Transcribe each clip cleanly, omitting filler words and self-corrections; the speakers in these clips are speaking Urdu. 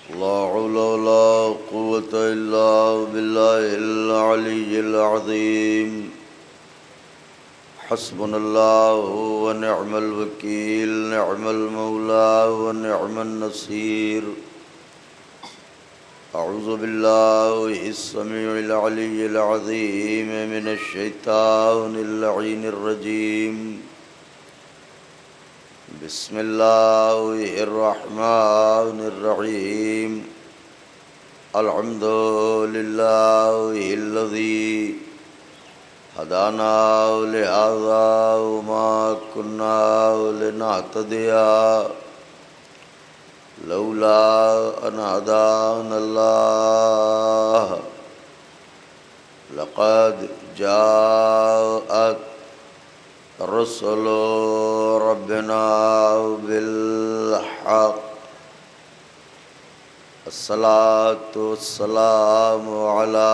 لا حول ولا قوة إلا بالله العلي العظيم. حسبنا الله ونعم الوكيل، نعم المولى ونعم النصير. أعوذ بالله السميع العلي العظيم من الشيطان اللعين الرجيم. بسم الله الرحمن الرحيم. الحمد لله الذي هدانا لهذا وما كنا لنهتدي لولا أن هدانا الله. لقد جاءت رسل ربنا بالحق. الصلاة والسلام على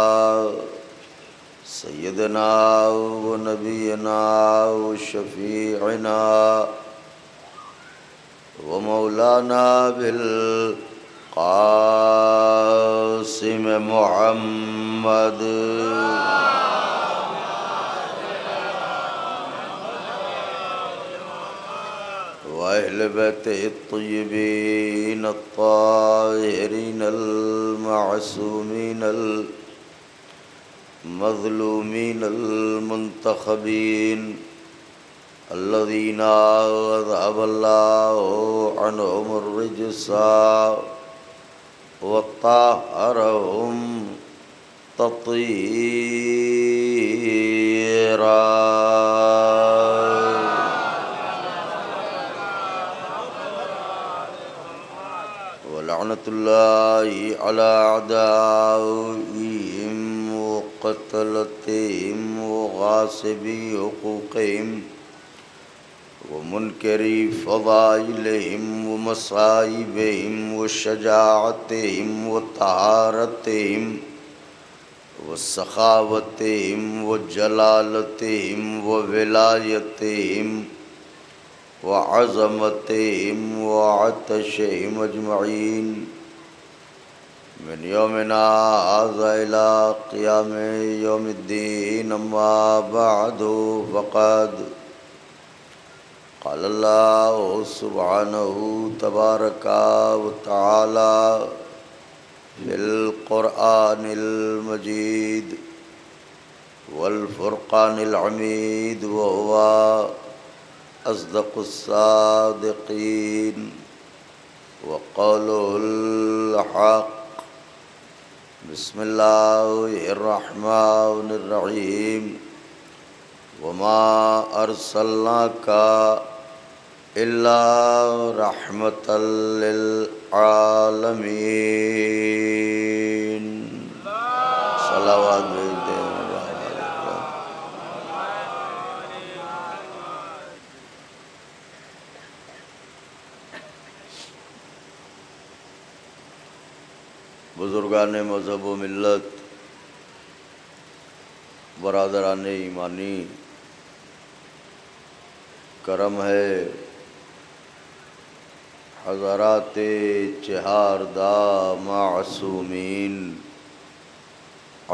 سيدنا ونبينا وشفيعنا ومولانا بالقاسم محمد وأهل بيته الطيبين الطاهرين المعصومين المظلومين المنتخبين الذين أذهب الله عنهم الرجس وطهرهم تطهيرا. ولعنة الله على أعدائهم وقتلتهم وغاصبي حقوقهم ومنكري فضائلهم ومصائبهم وشجاعتهم وطهارتهم وسخاوتهم وجلالتهم وولايتهم وعظمتهم وعطشهم أجمعين من يومنا هذا إلى قيام يوم الدين. أما بعد فقد قال الله سبحانه تبارك وتعالى في القرآن المجيد والفرقان الحميد وهو أصدق الصادقين وقوله الحق. بسم الله الرحمن الرحيم. وما أرسلناك إلا رحمة للعالمين. صلوات بھیجتے ہیں. بزرگان مذہب و ملت، برادران ایمانی، کرم ہے حضرات چہاردہ معصومین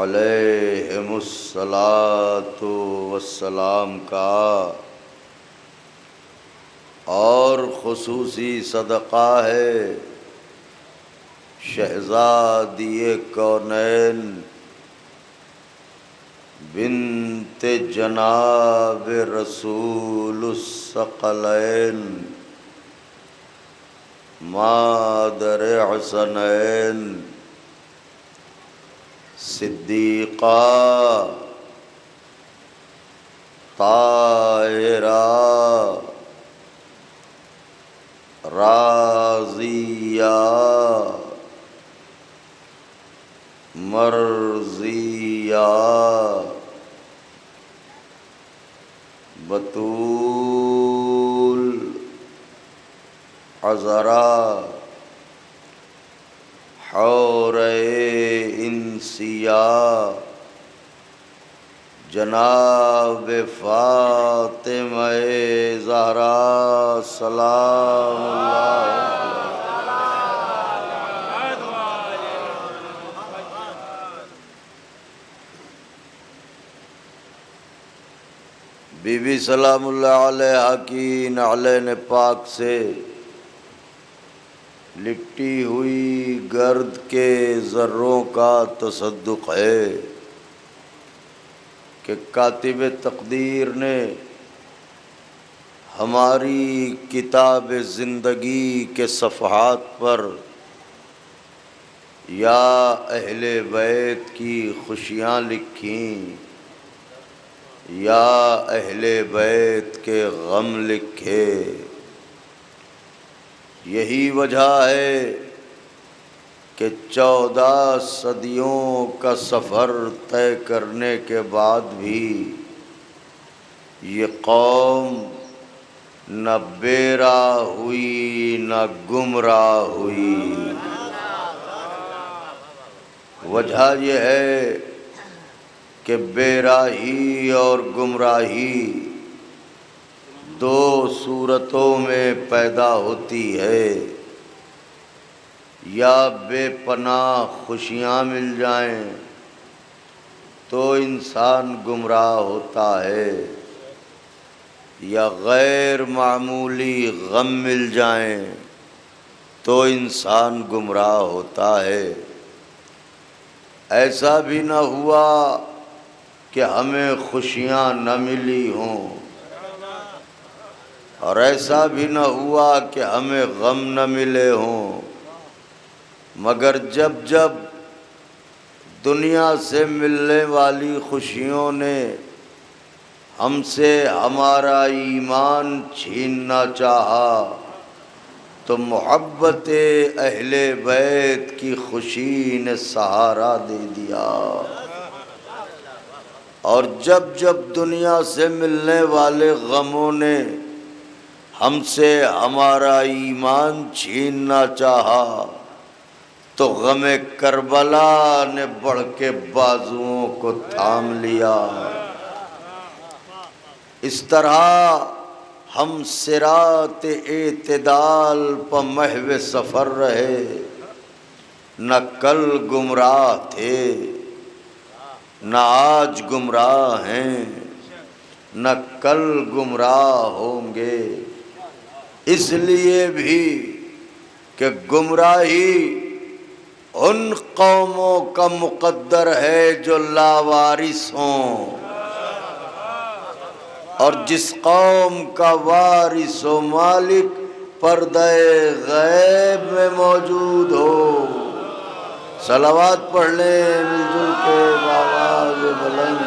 علیہم الصلاۃ والسلام کا، اور خصوصی صدقہ ہے شہزادی کونین بنت جناب رسول الثقلین مادر حسنین صدیقہ طاہرہ راضیہ مرضیہ بطول عذرا حور انسیہ جناب فاطمہ زہرا سلام اللہ بی بی سلام اللہ علیہا کی نعلین پاک سے لپٹی ہوئی گرد کے ذروں کا تصدق ہے کہ کاتب تقدیر نے ہماری کتاب زندگی کے صفحات پر یا اہل بیت کی خوشیاں لکھیں یا اہل بیت کے غم لکھے۔ یہی وجہ ہے کہ 14 صدیوں کا سفر طے کرنے کے بعد بھی یہ قوم نہ بے راہ ہوئی نہ گمراہ ہوئی۔ وجہ یہ ہے کہ بے راہی اور گمراہی دو صورتوں میں پیدا ہوتی ہے، یا بے پناہ خوشیاں مل جائیں تو انسان گمراہ ہوتا ہے، یا غیر معمولی غم مل جائیں تو انسان گمراہ ہوتا ہے۔ ایسا بھی نہ ہوا کہ ہمیں خوشیاں نہ ملی ہوں، اور ایسا بھی نہ ہوا کہ ہمیں غم نہ ملے ہوں، مگر جب جب دنیا سے ملنے والی خوشیوں نے ہم سے ہمارا ایمان چھیننا چاہا تو محبت اہل بیت کی خوشی نے سہارا دے دیا، اور جب جب دنیا سے ملنے والے غموں نے ہم سے ہمارا ایمان چھیننا چاہا تو غم کربلا نے بڑھ کے بازوؤں کو تھام لیا۔ اس طرح ہم صراط اعتدال پہ محو سفر رہے، نہ کل گمراہ تھے نہ آج گمراہ ہیں نہ کل گمراہ ہوں گے، اس لیے بھی کہ گمراہی ان قوموں کا مقدر ہے جو لاوارث ہوں، اور جس قوم کا وارث و مالک پردہ غیب میں موجود ہو۔ صلوات پڑھ لیں مل جل کے بآواز بلند۔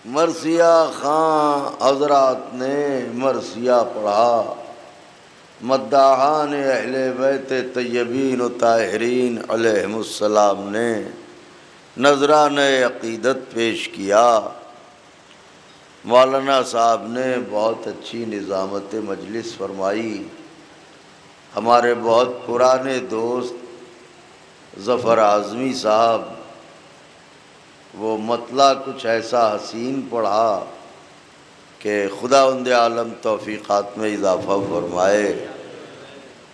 مرثیہ خان حضرات نے مرثیہ پڑھا، مداحان اہل بیت طیبین و طاہرین علیہم السلام نے نذرانہ عقیدت پیش کیا۔ مولانا صاحب نے بہت اچھی نظامت مجلس فرمائی۔ ہمارے بہت پرانے دوست ظفر اعظمی صاحب، وہ مطلع کچھ ایسا حسین پڑھا کہ خداوند عالم توفیقات میں اضافہ فرمائے،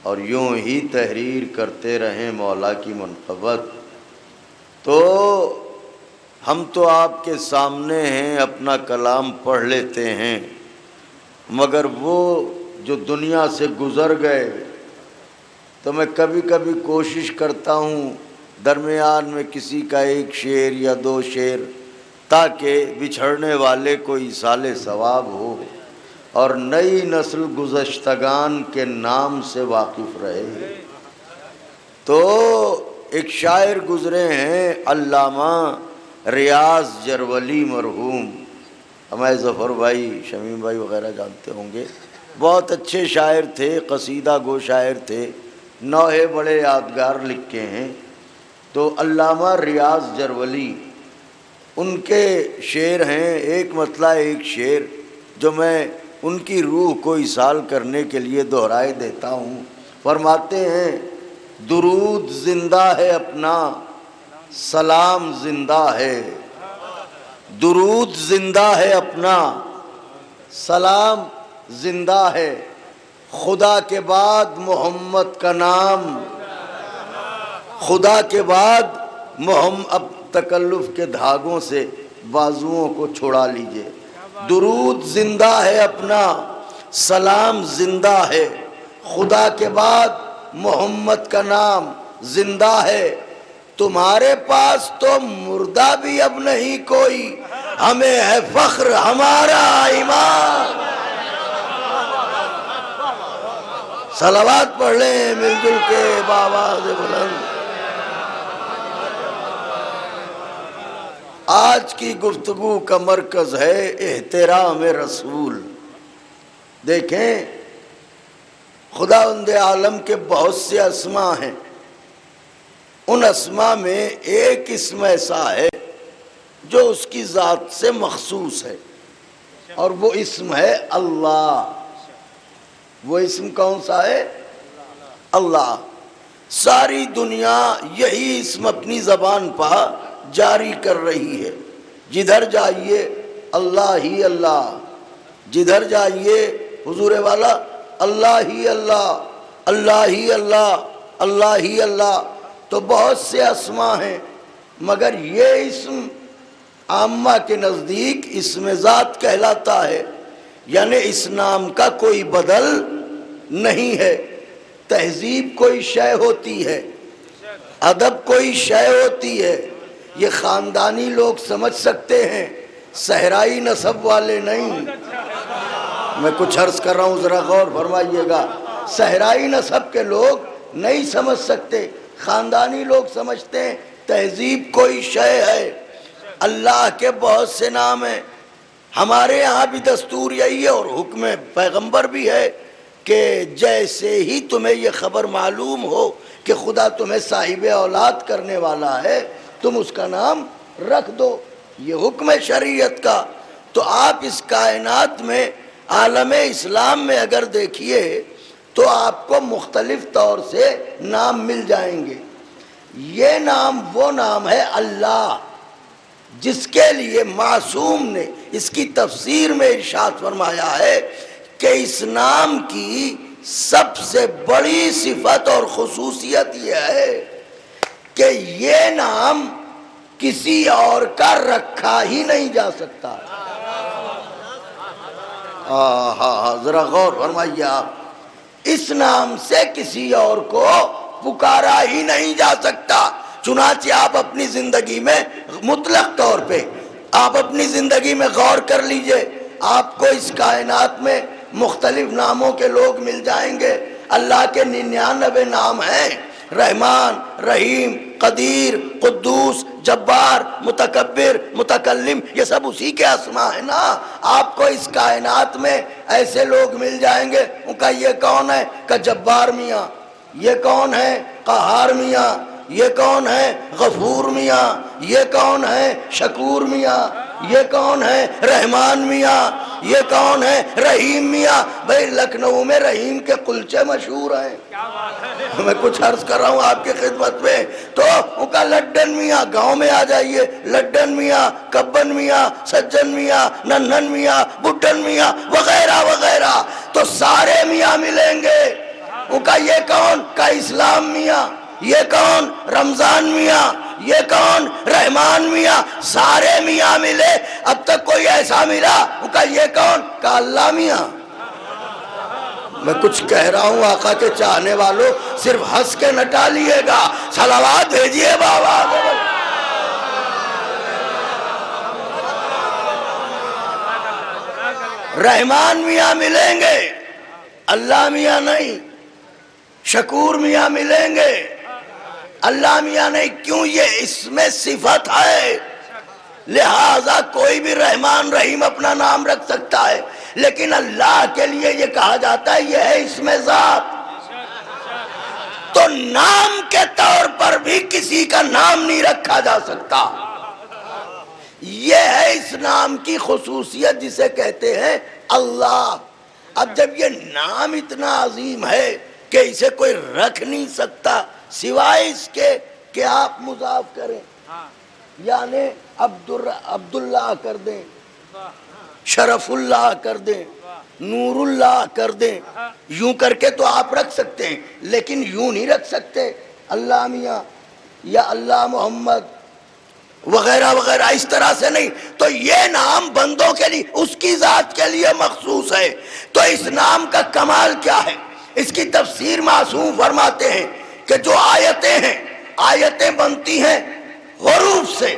اور یوں ہی تحریر کرتے رہیں مولا کی منقبت۔ تو ہم تو آپ کے سامنے ہیں، اپنا کلام پڑھ لیتے ہیں، مگر وہ جو دنیا سے گزر گئے تو میں کبھی کبھی کوشش کرتا ہوں درمیان میں کسی کا ایک شعر یا 2 شعر، تاکہ بچھڑنے والے کو ایصال ثواب ہو اور نئی نسل گزشتگان کے نام سے واقف رہے۔ تو ایک شاعر گزرے ہیں علامہ ریاض جرولی مرحوم، ہمارے ظفر بھائی شمیم بھائی وغیرہ جانتے ہوں گے، بہت اچھے شاعر تھے، قصیدہ گو شاعر تھے، نوحے بڑے یادگار لکھے ہیں۔ تو علامہ ریاض جرولی، ان کے شعر ہیں، ایک مطلع ایک شعر جو میں ان کی روح کو ایصال کرنے کے لیے دہرائے دیتا ہوں۔ فرماتے ہیں درود زندہ ہے اپنا، سلام زندہ ہے، درود زندہ ہے اپنا، سلام زندہ ہے، خدا کے بعد محمد کا نام، خدا کے بعد محمد، اب تکلف کے دھاگوں سے بازوؤں کو چھڑا لیجئے۔ درود زندہ ہے اپنا، سلام زندہ ہے، خدا کے بعد محمد کا نام زندہ ہے۔ تمہارے پاس تو مردہ بھی اب نہیں کوئی، ہمیں ہے فخر ہمارا ایمان۔ صلوات پڑھ لیں مل جل کے بآواز بلند۔ آج کی گفتگو کا مرکز ہے احترام رسول۔ دیکھیں، خداوند عالم کے بہت سے اسماء ہیں، ان اسماء میں ایک اسم ایسا ہے جو اس کی ذات سے مخصوص ہے، اور وہ اسم ہے اللہ۔ وہ اسم کون سا ہے؟ اللہ۔ ساری دنیا یہی اسم اپنی زبان پر جاری کر رہی ہے، جدھر جائیے اللہ ہی اللہ، جدھر جائیے حضور والا اللہ ہی اللہ، اللہ ہی اللہ، اللہ ہی اللہ۔ تو بہت سے اسماء ہیں، مگر یہ اسم عامہ کے نزدیک اسم ذات کہلاتا ہے، یعنی اس نام کا کوئی بدل نہیں ہے۔ تہذیب کوئی شے ہوتی ہے، ادب کوئی شے ہوتی ہے، یہ خاندانی لوگ سمجھ سکتے ہیں، صحرائی نسب والے نہیں۔ میں کچھ عرض کر رہا ہوں، ذرا غور فرمائیے گا۔ صحرائی نسب کے لوگ نہیں سمجھ سکتے، خاندانی لوگ سمجھتے ہیں۔ تہذیب کوئی شے ہے، اللہ کے بہت سے نام ہیں۔ ہمارے یہاں بھی دستور یہی ہے، اور حکم پیغمبر بھی ہے کہ جیسے ہی تمہیں یہ خبر معلوم ہو کہ خدا تمہیں صاحب اولاد کرنے والا ہے، تم اس کا نام رکھ دو۔ یہ حکم شریعت کا۔ تو آپ اس کائنات میں عالم اسلام میں اگر دیکھیے تو آپ کو مختلف طور سے نام مل جائیں گے۔ یہ نام وہ نام ہے اللہ، جس کے لیے معصوم نے اس کی تفسیر میں ارشاد فرمایا ہے کہ اس نام کی سب سے بڑی صفت اور خصوصیت یہ ہے کہ یہ نام کسی اور کا رکھا ہی نہیں جا سکتا۔ ذرا غور فرمائیے آپ، اس نام سے کسی اور کو پکارا ہی نہیں جا سکتا۔ چنانچہ آپ اپنی زندگی میں مطلق طور پہ آپ اپنی زندگی میں غور کر لیجئے، آپ کو اس کائنات میں مختلف ناموں کے لوگ مل جائیں گے۔ اللہ کے 99 نام ہیں، رحمان، رحیم، قدیر، قدوس، جبار، متکبر، متکلم، یہ سب اسی کے اسماء ہیں نا۔ آپ کو اس کائنات میں ایسے لوگ مل جائیں گے، ان کا یہ کون ہے کہ جبار میاں، یہ کون ہے قہار میاں، یہ کون ہے غفور میاں، یہ کون ہے شکور میاں، یہ کون ہے رحمان میاں، یہ کون ہے رحیم میاں۔ بھئی لکھنؤ میں رحیم کے کلچے مشہور ہیں، میں کچھ عرض کر رہا ہوں آپ کی خدمت میں۔ تو ان کا لڈن میاں، گاؤں میں آ جائیے، لڈن میاں، کبن میاں، سجن میاں، ننھن میاں، بڈھن میاں، وغیرہ وغیرہ۔ تو سارے میاں ملیں گے۔ ان کا یہ کون کا اسلام میاں، یہ کون رمضان میاں، یہ کون رحمان میاں، سارے میاں ملے۔ اب تک کوئی ایسا ملا ان کا یہ کون کا اللہ میاں۔ میں کچھ کہہ رہا ہوں، آقا کے چاہنے والوں صرف ہنس کے نہ ٹالیے گا، صلوات بھیجیے بابا۔ رحمان میاں ملیں گے، اللہ میاں نہیں۔ شکور میاں ملیں گے، اللہ میاں نہیں۔ کیوں؟ یہ اس میں صفت ہے، لہذا کوئی بھی رحمان رحیم اپنا نام رکھ سکتا ہے، لیکن اللہ کے لیے یہ کہا جاتا ہے یہ ہے اسم ذات۔ تو نام کے طور پر بھی کسی کا نام نہیں رکھا جا سکتا۔ یہ ہے اس نام کی خصوصیت جسے کہتے ہیں اللہ۔ اب جب یہ نام اتنا عظیم ہے کہ اسے کوئی رکھ نہیں سکتا سوائے اس کے کہ آپ مضاف کریں، یعنی عبداللہ کر دیں، شرف اللہ کر دیں، نور اللہ کر دیں، یوں کر کے تو آپ رکھ سکتے ہیں، لیکن یوں نہیں رکھ سکتے اللہ میاں یا اللہ محمد وغیرہ وغیرہ، اس طرح سے نہیں۔ تو یہ نام بندوں کے لیے، اس کی ذات کے لیے مخصوص ہے۔ تو اس نام کا کمال کیا ہے؟ اس کی تفسیر معصوم فرماتے ہیں کہ جو آیتیں ہیں، آیتیں بنتی ہیں حروف سے،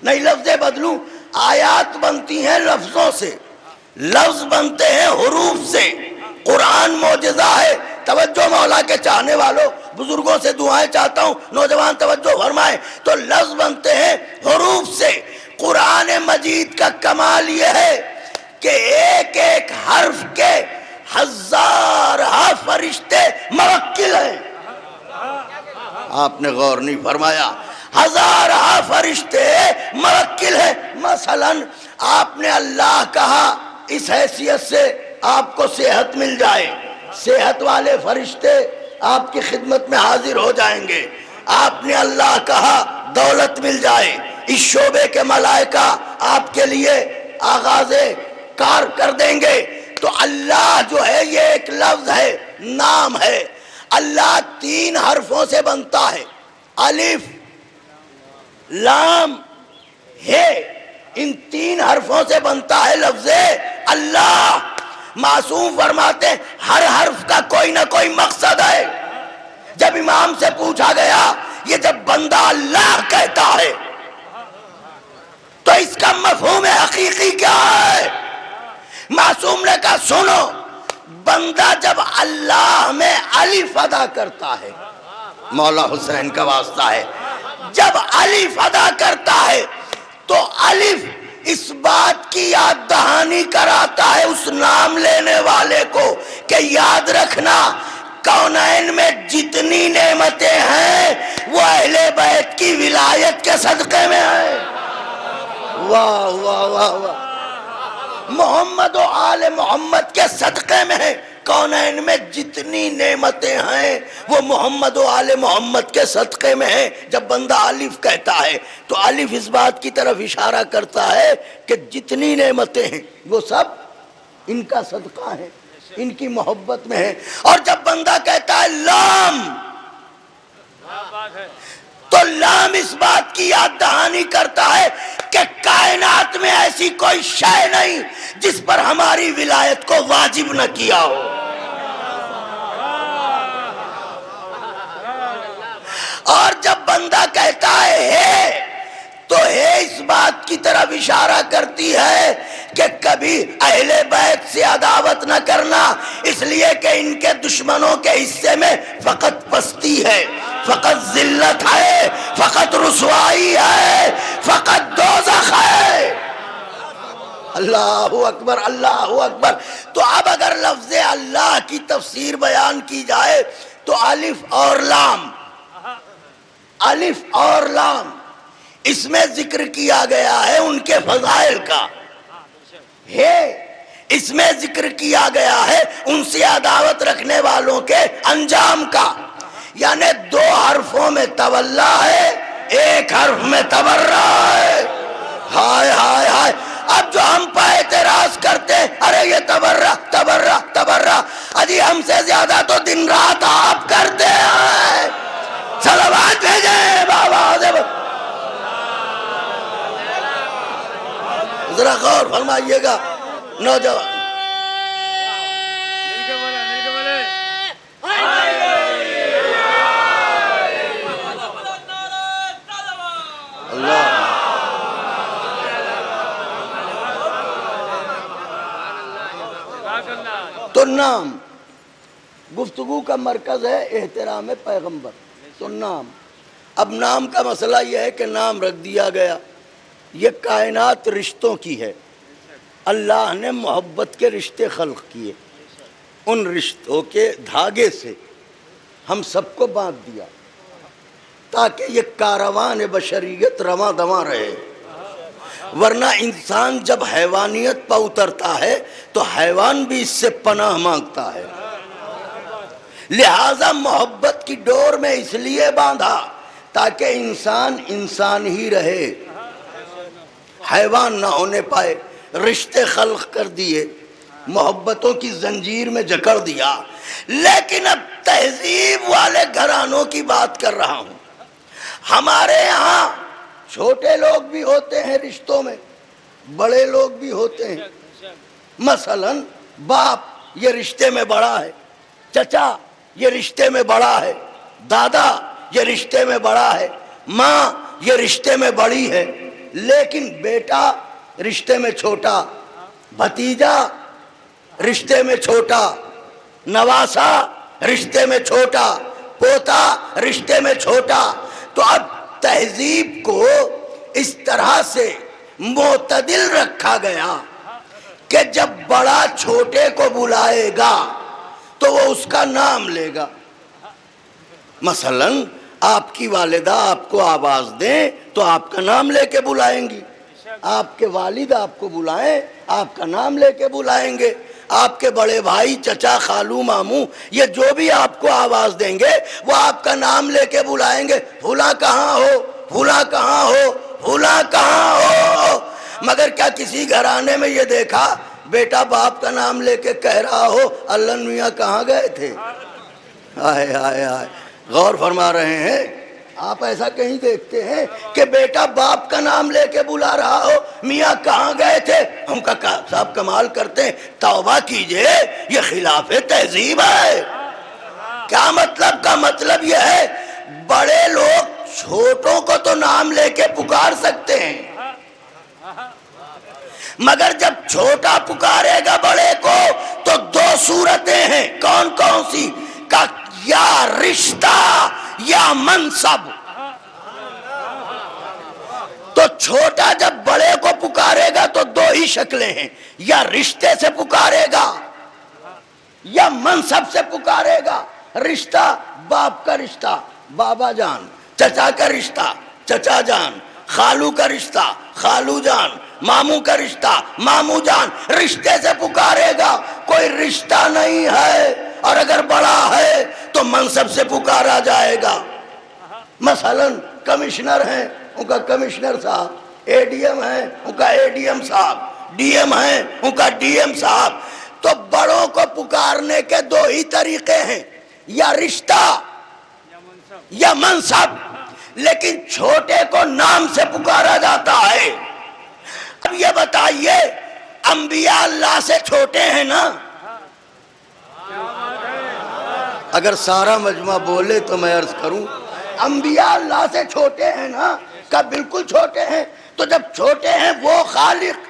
نہیں لفظ بدلوں، آیات بنتی ہیں لفظوں سے، لفظ بنتے ہیں حروف سے۔ قرآن معجزہ ہے۔ توجہ مولا کے چاہنے والوں، بزرگوں سے دعائیں چاہتا ہوں، نوجوان توجہ فرمائیں۔ تو لفظ بنتے ہیں حروف سے۔ قرآن مجید کا کمال یہ ہے کہ ایک ایک حرف کے ہزارہ فرشتے موکل ہیں۔ آپ نے غور نہیں فرمایا؟ ہزارہ فرشتے موکل ہیں۔ مثلا آپ نے اللہ کہا، اس حیثیت سے آپ کو صحت مل جائے، صحت والے فرشتے آپ کی خدمت میں حاضر ہو جائیں گے۔ آپ نے اللہ کہا دولت مل جائے، اس شعبے کے ملائکہ آپ کے لیے آغاز کار کر دیں گے۔ تو اللہ جو ہے یہ ایک لفظ ہے، نام ہے۔ اللہ 3 حرفوں سے بنتا ہے، الف لام ہے، ان 3 حرفوں سے بنتا ہے لفظ اللہ۔ معصوم فرماتے ہیں ہر حرف کا کوئی نہ کوئی مقصد ہے۔ جب امام سے پوچھا گیا یہ جب بندہ اللہ کہتا ہے تو اس کا مفہوم حقیقی کیا ہے؟ معصوم نے کہا سنو، بندہ جب اللہ میں الف ادا کرتا ہے، مولا حسین کا واسطہ ہے، جب الف ادا کرتا ہے تو الف اس بات کی یاد دہانی کراتا ہے اس نام لینے والے کو کہ یاد رکھنا کونین میں جتنی نعمتیں ہیں وہ اہل بیت کی ولایت کے صدقے میں ہیں۔ واہ واہ واہ واہ، محمد و آل محمد کے صدقے میں ہیں۔ کونین میں جتنی نعمتیں ہیں وہ محمد و آل محمد کے صدقے میں ہیں۔ جب بندہ الف کہتا ہے تو الف اس بات کی طرف اشارہ کرتا ہے کہ جتنی نعمتیں ہیں وہ سب ان کا صدقہ ہے، ان کی محبت میں ہے۔ اور جب بندہ کہتا ہے لام، تو لام اس بات کی یاد دہانی کرتا ہے کہ کائنات میں ایسی کوئی شے نہیں جس پر ہماری ولایت کو واجب نہ کیا ہو۔ اور جب بندہ کہتا ہے تو ہے اس بات کی طرف اشارہ کرتی ہے کہ کبھی اہل بیت سے عداوت نہ کرنا، اس لیے کہ ان کے دشمنوں کے حصے میں فقط پستی ہے، فقط ذلت ہے، فقط رسوائی ہے، فقط دوزخ ہے۔ اللہ اکبر، اللہ اکبر۔ تو اب اگر لفظ اللہ کی تفسیر بیان کی جائے تو الف اور لام، الف اور لام، اس میں ذکر کیا گیا ہے ان کے فضائل کا، ہے اس میں ذکر کیا گیا ہے ان سے عداوت رکھنے والوں کے انجام کا۔ یعنی 2 حرفوں میں تولا ہے، 1 حرف میں تبرہ ہے۔ ہائے ہائے ہائے، اب جو ہم پہ اعتراض کرتے ہیں ارے یہ تبرہ تبرہ تبرہ، اجی ہم سے زیادہ تو دن رات آپ کرتے ہیں۔ صلوات بھیجیں بابا دے، ذرا غور فرمائیے گا نوجوان۔ اللہ تو نام گفتگو کا مرکز ہے، احترام پیغمبر۔ تو نام، اب نام کا مسئلہ یہ ہے کہ نام رکھ دیا گیا، یہ کائنات رشتوں کی ہے۔ اللہ نے محبت کے رشتے خلق کیے، ان رشتوں کے دھاگے سے ہم سب کو باندھ دیا تاکہ یہ کاروان بشریت رواں دواں رہے۔ ورنہ انسان جب حیوانیت پر اترتا ہے تو حیوان بھی اس سے پناہ مانگتا ہے۔ لہذا محبت کی ڈور میں اس لیے باندھا تاکہ انسان انسان ہی رہے، حیوان نہ ہونے پائے۔ رشتے خلق کر دیے، محبتوں کی زنجیر میں جکڑ دیا، لیکن اب تہذیب والے گھرانوں کی بات کر رہا ہوں۔ ہمارے یہاں چھوٹے لوگ بھی ہوتے ہیں رشتوں میں، بڑے لوگ بھی ہوتے ہیں۔ مثلا باپ یہ رشتے میں بڑا ہے، چچا یہ رشتے میں بڑا ہے، دادا یہ رشتے میں بڑا ہے، ماں یہ رشتے میں بڑی ہے، لیکن بیٹا رشتے میں چھوٹا، بھتیجا رشتے میں چھوٹا، نواسا رشتے میں چھوٹا، پوتا رشتے میں چھوٹا۔ تو اب تہذیب کو اس طرح سے معتدل رکھا گیا کہ جب بڑا چھوٹے کو بلائے گا تو وہ اس کا نام لے گا۔ مثلا آپ کی والدہ آپ کو آواز دیں تو آپ کا نام لے کے بلائیں گی، آپ کے والد آپ کو بلائیں آپ کا نام لے کے بلائیں گے، آپ کے بڑے بھائی چچا خالو ماموں یہ جو بھی آپ کو آواز دیں گے وہ آپ کا نام لے کے بلائیں گے، پھولا کہاں ہو، پھولا کہاں ہو، پھولا کہاں ہو۔ مگر کیا کسی گھرانے میں یہ دیکھا بیٹا باپ کا نام لے کے کہہ رہا ہو اللہ میاں کہاں گئے تھے؟ آئے آئے آئے، غور فرما رہے ہیں آپ؟ ایسا کہیں دیکھتے ہیں کہ بیٹا باپ کا نام لے کے بلا رہا ہو میاں کہاں گئے تھے؟ ہم کا صاحب کمال کرتے ہیں، توبہ کیجئے، یہ خلاف تہذیب ہے۔ کیا مطلب؟ کا مطلب یہ ہے بڑے لوگ چھوٹوں کو تو نام لے کے پکار سکتے ہیں، مگر جب چھوٹا پکارے گا بڑے کو تو دو صورتیں ہیں، کون کون سی؟ کا یا رشتہ یا منصب۔ تو چھوٹا جب بڑے کو پکارے گا تو دو ہی شکلیں ہیں، یا رشتے سے پکارے گا یا منصب سے پکارے گا۔ رشتہ باپ کا رشتہ بابا جان، چچا کا رشتہ چچا جان، خالو کا رشتہ خالو جان، ماموں کا رشتہ ماموں جان، رشتے سے پکارے گا۔ کوئی رشتہ نہیں ہے اور اگر بڑا ہے تو منصب سے پکارا جائے گا۔ مثلا کمشنر ہیں ان کا کمشنر صاحب، اے ڈی ایم ہیں ان کا اے ڈی ایم صاحب، ڈی ایم ہیں ان کا ڈی ایم صاحب۔ تو بڑوں کو پکارنے کے دو ہی طریقے ہیں، یا رشتہ یا منصب، لیکن چھوٹے کو نام سے پکارا جاتا ہے۔ اب یہ بتائیے انبیاء اللہ سے چھوٹے ہیں نا؟ اگر سارا مجمع بولے تو میں عرض کروں انبیاء اللہ سے چھوٹے ہیں نا؟ کہ بالکل چھوٹے ہیں۔ تو جب چھوٹے ہیں وہ خالق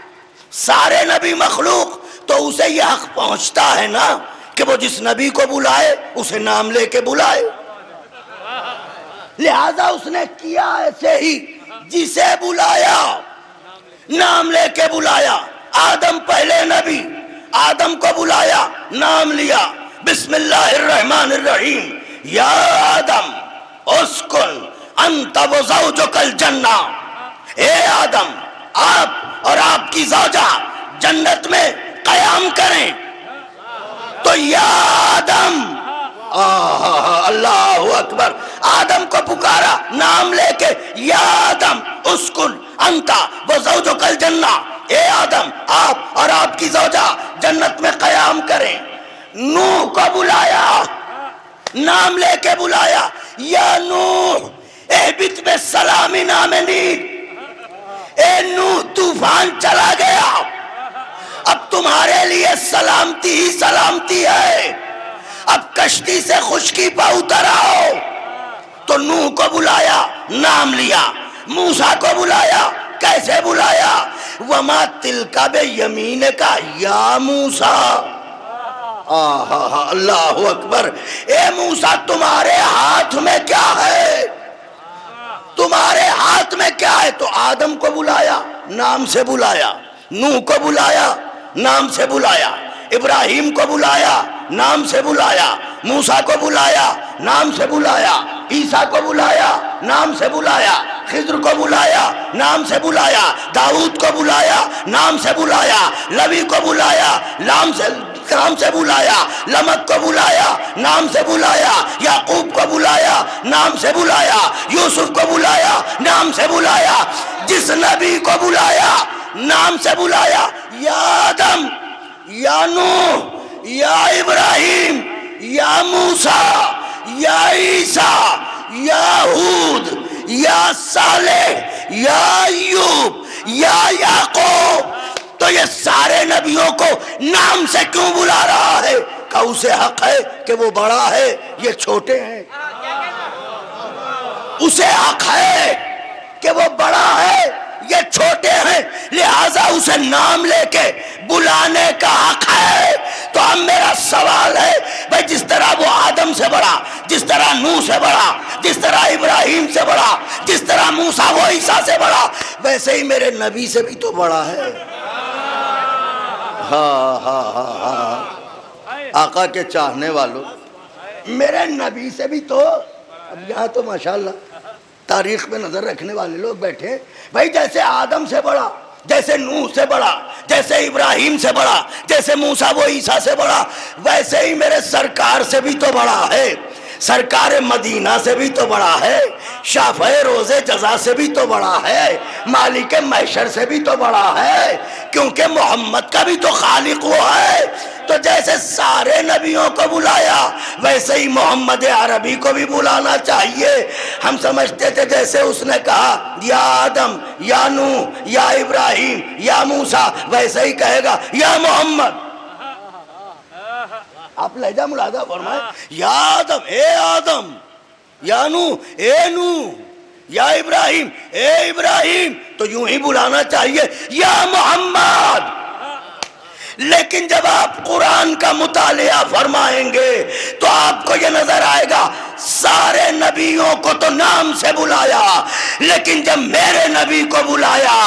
سارے نبی مخلوق، تو اسے یہ حق پہنچتا ہے نا کہ وہ جس نبی کو بلائے اسے نام لے کے بلائے۔ لہذا اس نے کیا ایسے ہی، جسے بلایا نام لے کے بلایا۔ آدم پہلے نبی، آدم کو بلایا نام لیا، بسم اللہ الرحمن الرحیم، یا آدم اسکن انت و زوجک الجنہ، اے آدم آپ اور آپ کی زوجہ جنت میں قیام کریں۔ تو یا آدم، اللہ اکبر، آدم کو پکارا نام لے کے، یا آدم اسکن انت و زوجک الجنہ، اے آدم آپ اور آپ کی زوجہ جنت میں قیام کریں۔ نوح کو بلایا نام لے کے بلایا، یا نوح اہبط بسلام آمنین، اے نوح طوفان چلا گیا اب تمہارے لیے سلامتی ہی سلامتی ہے، اب کشتی سے خشکی پہ اتر آؤ۔ تو نوح کو بلایا نام لیا، موسیٰ کو بلایا کیسے بلایا؟ وما تلک بیمینک یا موسیٰ، اللہ اکبر، اے موسیٰ تمہارے ہاتھ میں کیا ہے؟ تمہارے ہاتھ میں کیا ہے؟ تو آدم کو بلایا نام سے بلایا، نوح کو بلایا نام سے بلایا، ابراہیم کو بلایا نام سے بلایا، موسیٰ کو بلایا نام سے بلایا، عیسیٰ کو بلایا نام سے بلایا، خضر کو بلایا نام سے بلایا، داؤد کو بلایا نام سے بلایا، لوی کو بلایا نام سے بلایا، لمک کو بلایا نام سے بلایا، یعقوب کو بلایا نام سے بلایا، یوسف کو بلایا نام سے بلایا۔ جس نبی کو بلایا نام سے بلایا، یا آدم، یا نوح، یا ابراہیم، یا موسیٰ، یا عیسیٰ، یا ہود، یا صالح، یا ایوب، یا یعقوب. تو یہ سارے نبیوں کو نام سے کیوں بلا رہا ہے؟ کہ اسے حق ہے کہ وہ بڑا ہے، یہ چھوٹے ہیں. اسے حق ہے کہ وہ بڑا ہے، یہ چھوٹے ہیں، لہذا اسے نام لے کے بلانے کا حق ہے. تو اب میرا سوال ہے بھائی، جس طرح وہ آدم سے بڑا، جس طرح نوح سے بڑا، جس طرح ابراہیم سے بڑا، جس طرح موسیٰ و عیسیٰ سے بڑا، ویسے ہی میرے نبی سے بھی تو بڑا ہے. ہاں ہاں ہاں ہاں آقا کے چاہنے والوں، میرے نبی سے بھی تو. اب یہاں تو ماشاءاللہ تاریخ میں نظر رکھنے والے لوگ بیٹھے. بھائی جیسے آدم سے بڑا، جیسے نوح سے بڑا، جیسے ابراہیم سے بڑا، جیسے موسیٰ و عیسیٰ سے بڑا، ویسے ہی میرے سرکار سے بھی تو بڑا ہے، سرکار مدینہ سے بھی تو بڑا ہے، شافع روز جزا سے بھی تو بڑا ہے، مالک محشر سے بھی تو بڑا ہے، کیونکہ محمد کا بھی تو خالق وہ ہے. تو جیسے سارے نبیوں کو بلایا ویسے ہی محمد عربی کو بھی بلانا چاہیے. ہم سمجھتے تھے جیسے اس نے کہا یا آدم، یا نوح، یا ابراہیم، یا موسیٰ، ویسے ہی کہے گا یا محمد. آپ لہجہ ملاحظہ فرمائیں، یا آدم، اے آدم، یا نوح، اے نوح، یا ابراہیم، اے ابراہیم. تو یوں ہی بلانا چاہیے یا محمد. لیکن جب آپ قرآن کا مطالعہ فرمائیں گے تو آپ کو یہ نظر آئے گا سارے نبیوں کو تو نام سے بلایا، لیکن جب میرے نبی کو بلایا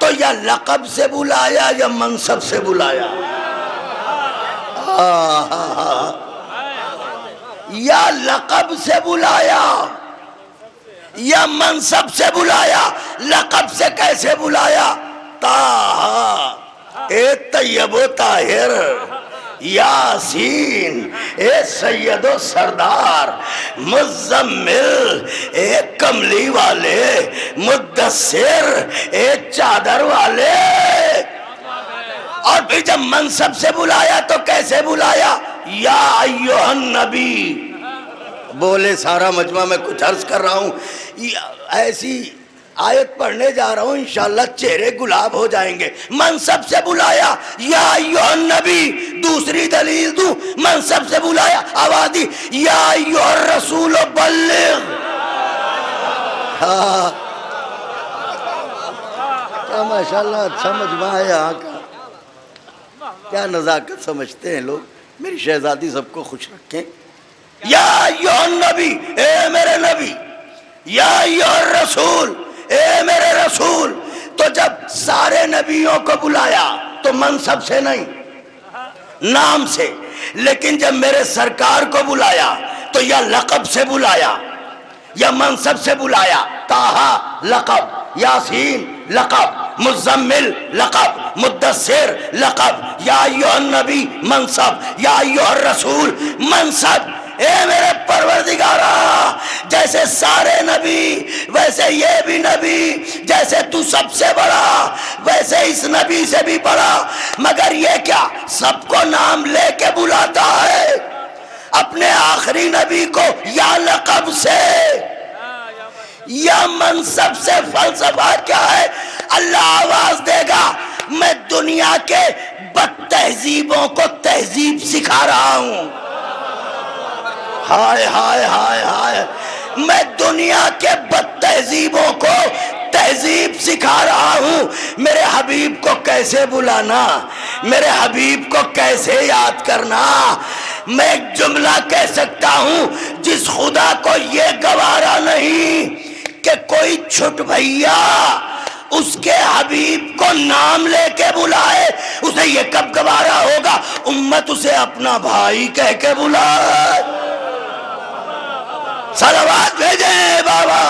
تو یا لقب سے بلایا یا منصب سے بلایا. یا لقب سے بلایا یا منصب سے بلایا. لقب سے کیسے بلایا؟ طٰہٰ، اے طیب و طاہر، یاسین، اے سید و سردار، مزمل، اے کملی والے، مدثر، اے چادر والے. اور پھر جب منصب سے بلایا تو کیسے بلایا؟ یا ایھا النبی. بولے سارا مجمع میں کچھ عرض کر رہا ہوں، ایسی آیت پڑھنے جا رہا ہوں انشاءاللہ چہرے گلاب ہو جائیں گے. منصب سے بلایا یا ایھا النبی. دوسری دلیل دوں، منصب سے بلایا آواز دی یا ایھا الرسول بلغ. کیا ماشاءاللہ اچھا مجمع ہے یہاں کا، کیا نزاکت سمجھتے ہیں لوگ. میری شہزادی سب کو خوش رکھیں. یا ایھا النبی، اے میرے نبی، یا ایھا الرسول، اے میرے رسول. تو جب سارے نبیوں کو بلایا تو منصب سے نہیں، نام سے. لیکن جب میرے سرکار کو بلایا تو یا لقب سے بلایا یا منصب سے بلایا. طٰہٰ لقب، یاسین لقب، مزمل لقب، مدثر لقب، یا ایھا النبی منصب، یا ایھا الرسول منصب. اے میرے پروردگارا، جیسے سارے نبی ویسے یہ بھی نبی، جیسے تو سب سے بڑا ویسے اس نبی سے بھی بڑا. مگر یہ کیا سب کو نام لے کے بلاتا ہے، اپنے آخری نبی کو یا لقب سے یا منصب سے. فلسفہ کیا ہے؟ اللہ آواز دے گا میں دنیا کے بد تہذیبوں کو تہذیب سکھا رہا ہوں. ہائے ہائے ہائے ہائے، میں دنیا کے بد تہذیبوں کو تہذیب سکھا رہا ہوں. میرے حبیب کو کیسے بلانا، میرے حبیب کو کیسے یاد کرنا. میں ایک جملہ کہہ سکتا ہوں، جس خدا کو یہ گوارا نہیں کہ کوئی چھٹ بھیا اس کے حبیب کو نام لے کے بلائے، اسے یہ کب گوارا ہوگا امت اسے اپنا بھائی کہہ کے بلائے. صلوات بھیجیں بابا.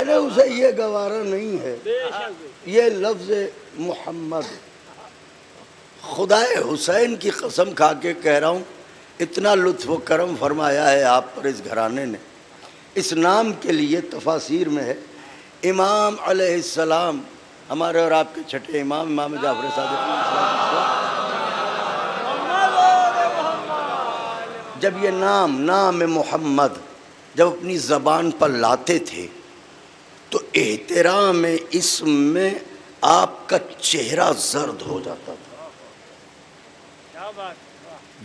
کہنے اسے یہ گوارا نہیں ہے یہ لفظ محمد. خدائے حسین کی قسم کھا کے کہہ رہا ہوں، اتنا لطف و کرم فرمایا ہے آپ پر اس گھرانے نے. اس نام کے لیے تفاسیر میں ہے امام علیہ السلام، ہمارے اور آپ کے چھٹے امام جعفر صادق، جب یہ نام محمد جب اپنی زبان پر لاتے تھے تو احترام اسم میں آپ کا چہرہ زرد ہو جاتا تھا،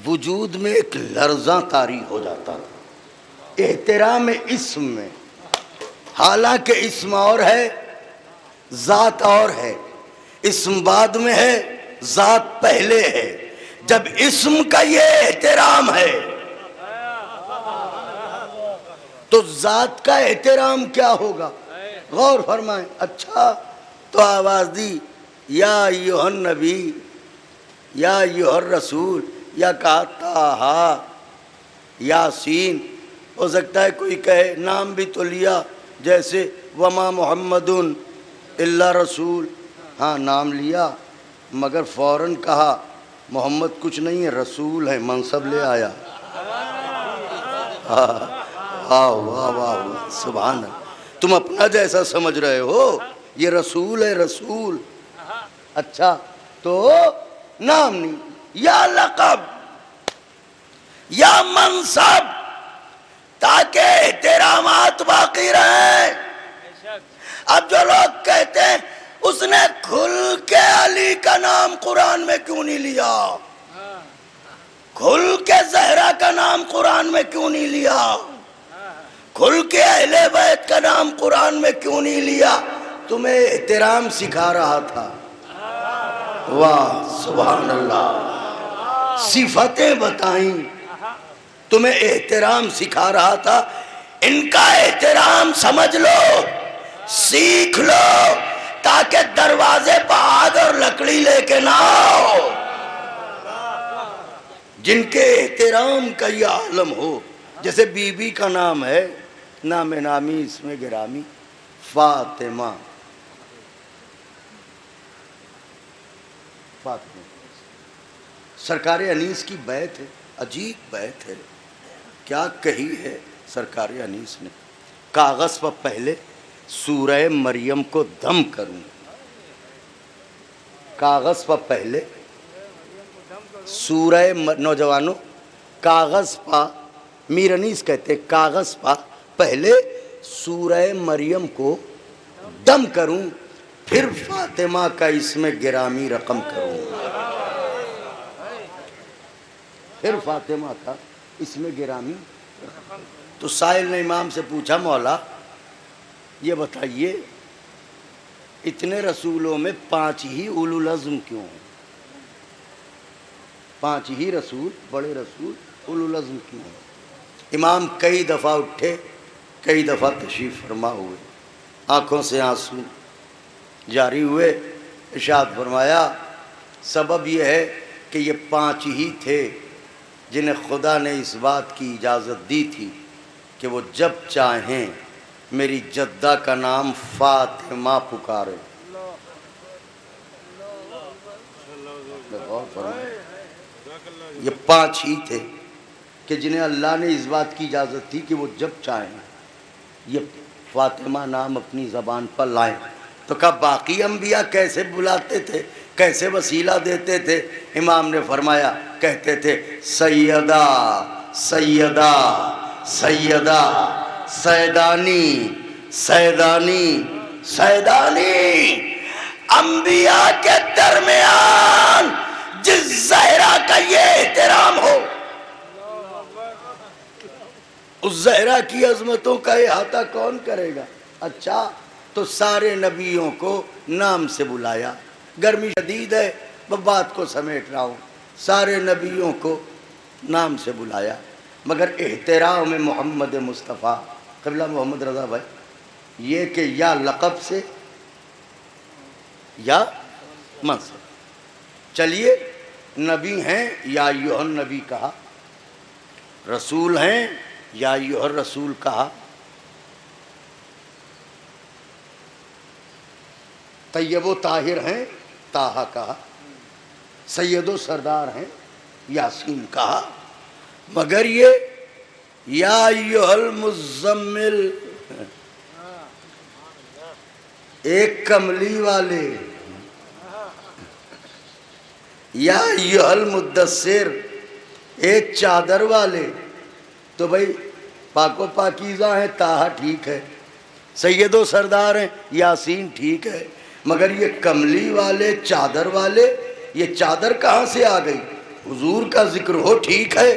وجود میں ایک لرزاں طاری ہو جاتا تھا احترام اسم میں. حالانکہ اسم اور ہے ذات اور ہے، اسم بعد میں ہے ذات پہلے ہے. جب اسم کا یہ احترام ہے تو ذات کا احترام کیا ہوگا؟ غور فرمائیں. اچھا تو آواز دی یا ایھا النبی یا ایھا الرسول، یا کہا طٰہٰ یاسین. ہو سکتا ہے کوئی کہے نام بھی تو لیا، جیسے وما محمد الا رسول، ہاں نام لیا مگر فوراً کہا محمد کچھ نہیں ہے رسول ہے، منصب لے آیا. واہ واہ واہ سبحان اللہ. تم اپنا جیسا سمجھ رہے ہو، یہ رسول ہے رسول. اچھا تو نام نہیں، یا لقب یا منصب، تاکہ احترامات باقی رہیں. اب جو لوگ کہتے ہیں اس نے کھل کے علی کا نام قرآن میں کیوں نہیں لیا، کھل کے زہرا کا نام قرآن میں کیوں نہیں لیا، کھل کے اہل بیت کا نام قرآن میں کیوں نہیں لیا؟ تمہیں احترام سکھا رہا تھا. واہ سبحان اللہ. صفتیں بتائیں، تمہیں احترام سکھا رہا تھا. ان کا احترام سمجھ لو، سیکھ لو، تاکہ دروازے پہ آگ اور لکڑی لے کے نہ آؤ. جن کے احترام کا یہ عالم ہو، جیسے بی بی کا نام ہے، نام نامی اس میں گرامی فاطمہ. فاطمہ سرکار انیس کی بیعت ہے، عجیب بیعت ہے. کیا کہی ہے سرکار انیس نے؟ کاغذ پر پہلے سورہ مریم کو دم کروں. کاغذ پر پہلے سورہ نوجوانوں کاغذ پا میر انیس کہتے کاغذ پا پہلے سورہ مریم کو دم کروں، پھر فاطمہ کا اسم گرامی رقم کروں. پھر فاطمہ کا اسم گرامی. تو سائل نے امام سے پوچھا مولا یہ بتائیے اتنے رسولوں میں 5 ہی اولو العزم کیوں ہیں؟ 5 ہی رسول، بڑے رسول اولو العزم کیوں ہیں؟ امام کئی دفعہ اٹھے، کئی دفعہ تشریف فرما ہوئے، آنکھوں سے آنسو جاری ہوئے. ارشاد فرمایا سبب یہ ہے کہ یہ 5 ہی تھے جنہیں خدا نے اس بات کی اجازت دی تھی کہ وہ جب چاہیں میری جدہ کا نام فاطمہ پکارے. یہ 5 ہی تھے کہ جنہیں اللہ نے اس بات کی اجازت تھی کہ وہ جب چاہیں یہ فاطمہ نام اپنی زبان پر لائیں. تو کہا باقی انبیاء کیسے بلاتے تھے، کیسے وسیلہ دیتے تھے؟ امام نے فرمایا کہتے تھے سیدہ سیدہ سیدہ سیدانی سیدانی سیدانی. انبیاء کے درمیان جس زہرا کا یہ احترام ہو، اس زہرا کی عظمتوں کا احاطہ کون کرے گا؟ اچھا تو سارے نبیوں کو نام سے بلایا. گرمی شدید ہے، بات کو سمیٹ رہا ہوں. سارے نبیوں کو نام سے بلایا، مگر احترام محمد مصطفیٰ قبلہ محمد رضا بھائی یہ کہ یا لقب سے یا منصب. چلیے نبی ہیں یا ایھا النبی کہا، رسول ہیں یا ایھا الرسول کہا. طیب و طاہر ہیں طٰہٰ کہا، سید و سردار ہیں یاسین کہا، مگر یہ یا ایھا المزمل ایک کملی والے، یا ایھا المدثر ایک چادر والے. تو بھائی پاک و پاکیزہ ہیں طٰہٰ ٹھیک ہے، سید و سردار ہیں یاسین ٹھیک ہے، مگر یہ کملی والے چادر والے، یہ چادر کہاں سے آ گئی؟ حضور کا ذکر ہو ٹھیک ہے.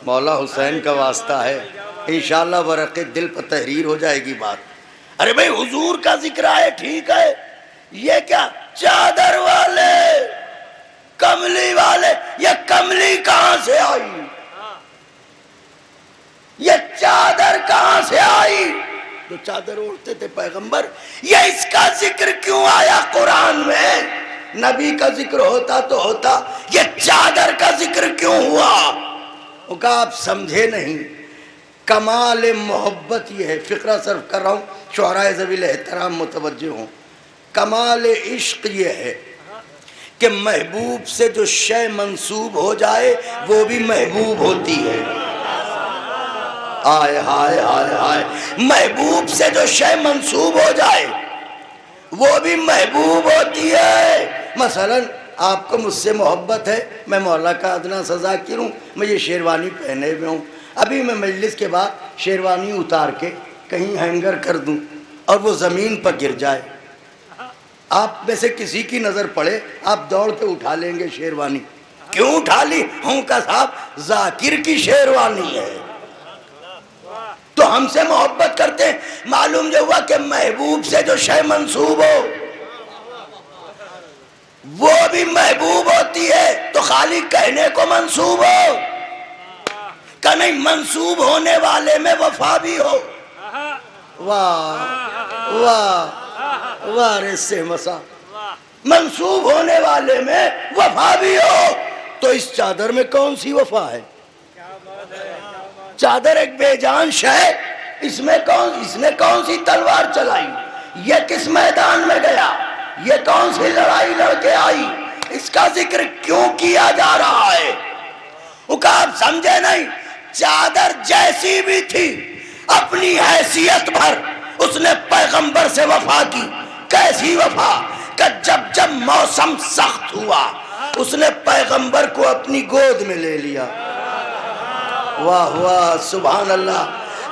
مولا حسین کا واسطہ ہے، انشاءاللہ ورق دل پر تحریر ہو جائے گی بات. ارے بھائی حضور کا ذکر آئے ٹھیک ہے، یہ کیا چادر والے کملی والے، یہ کملی کہاں سے آئی؟ یہ چادر کہاں سے آئی؟ جو چادر اوڑھتے تھے پیغمبر، یہ اس کا ذکر کیوں آیا قرآن میں؟ نبی کا ذکر ہوتا تو ہوتا، یہ چادر کا ذکر کیوں ہوا؟ وہ کہا آپ سمجھے نہیں. کمال محبت یہ ہے، فقرہ صرف کر رہا ہوں شعراء ذوی الاحترام متوجہ ہوں. کمال عشق یہ ہے کہ محبوب سے جو شے منسوب ہو جائے وہ بھی محبوب ہوتی ہے. آئے ہائے ہائے ہائے، محبوب سے جو شے منسوب ہو جائے وہ بھی محبوب ہوتی ہے. مثلا آپ کو مجھ سے محبت ہے، میں مولا کا ادنا سا ذاکر ہوں، میں یہ شیروانی پہنے ہوئے ہوں، ابھی میں مجلس کے بعد شیروانی اتار کے کہیں ہینگر کر دوں اور وہ زمین پر گر جائے، آپ میں سے کسی کی نظر پڑے آپ دوڑ کے اٹھا لیں گے شیروانی. کیوں اٹھا لی؟ ہوں کا صاحب ذاکر کی شیروانی ہے تو ہم سے محبت کرتے ہیں. معلوم جو ہوا کہ محبوب سے جو شے منسوب ہو وہ بھی محبوب ہوتی ہے. تو خالی کہنے کو منسوب ہو کہ نہیں، منسوب ہونے والے میں وفا بھی ہو. واہ واہ واہ رے سے مسا، منسوب ہونے والے میں وفا بھی ہو. تو اس چادر میں کون سی وفا ہے؟ چادر ایک بے جان شے، اس نے کون سی تلوار چلائی؟ یہ کس میدان میں گیا؟ یہ کون سی لڑائی لڑ کے آئی؟ اس کا ذکر کیوں کیا جا رہا ہے؟ وہ کہا آپ سمجھے نہیں، چادر جیسی بھی تھی اپنی حیثیت بھر اس نے پیغمبر سے وفا کی. کیسی وفا؟ کہ جب موسم سخت ہوا اس نے پیغمبر کو اپنی گود میں لے لیا. واہ واہ سبحان اللہ،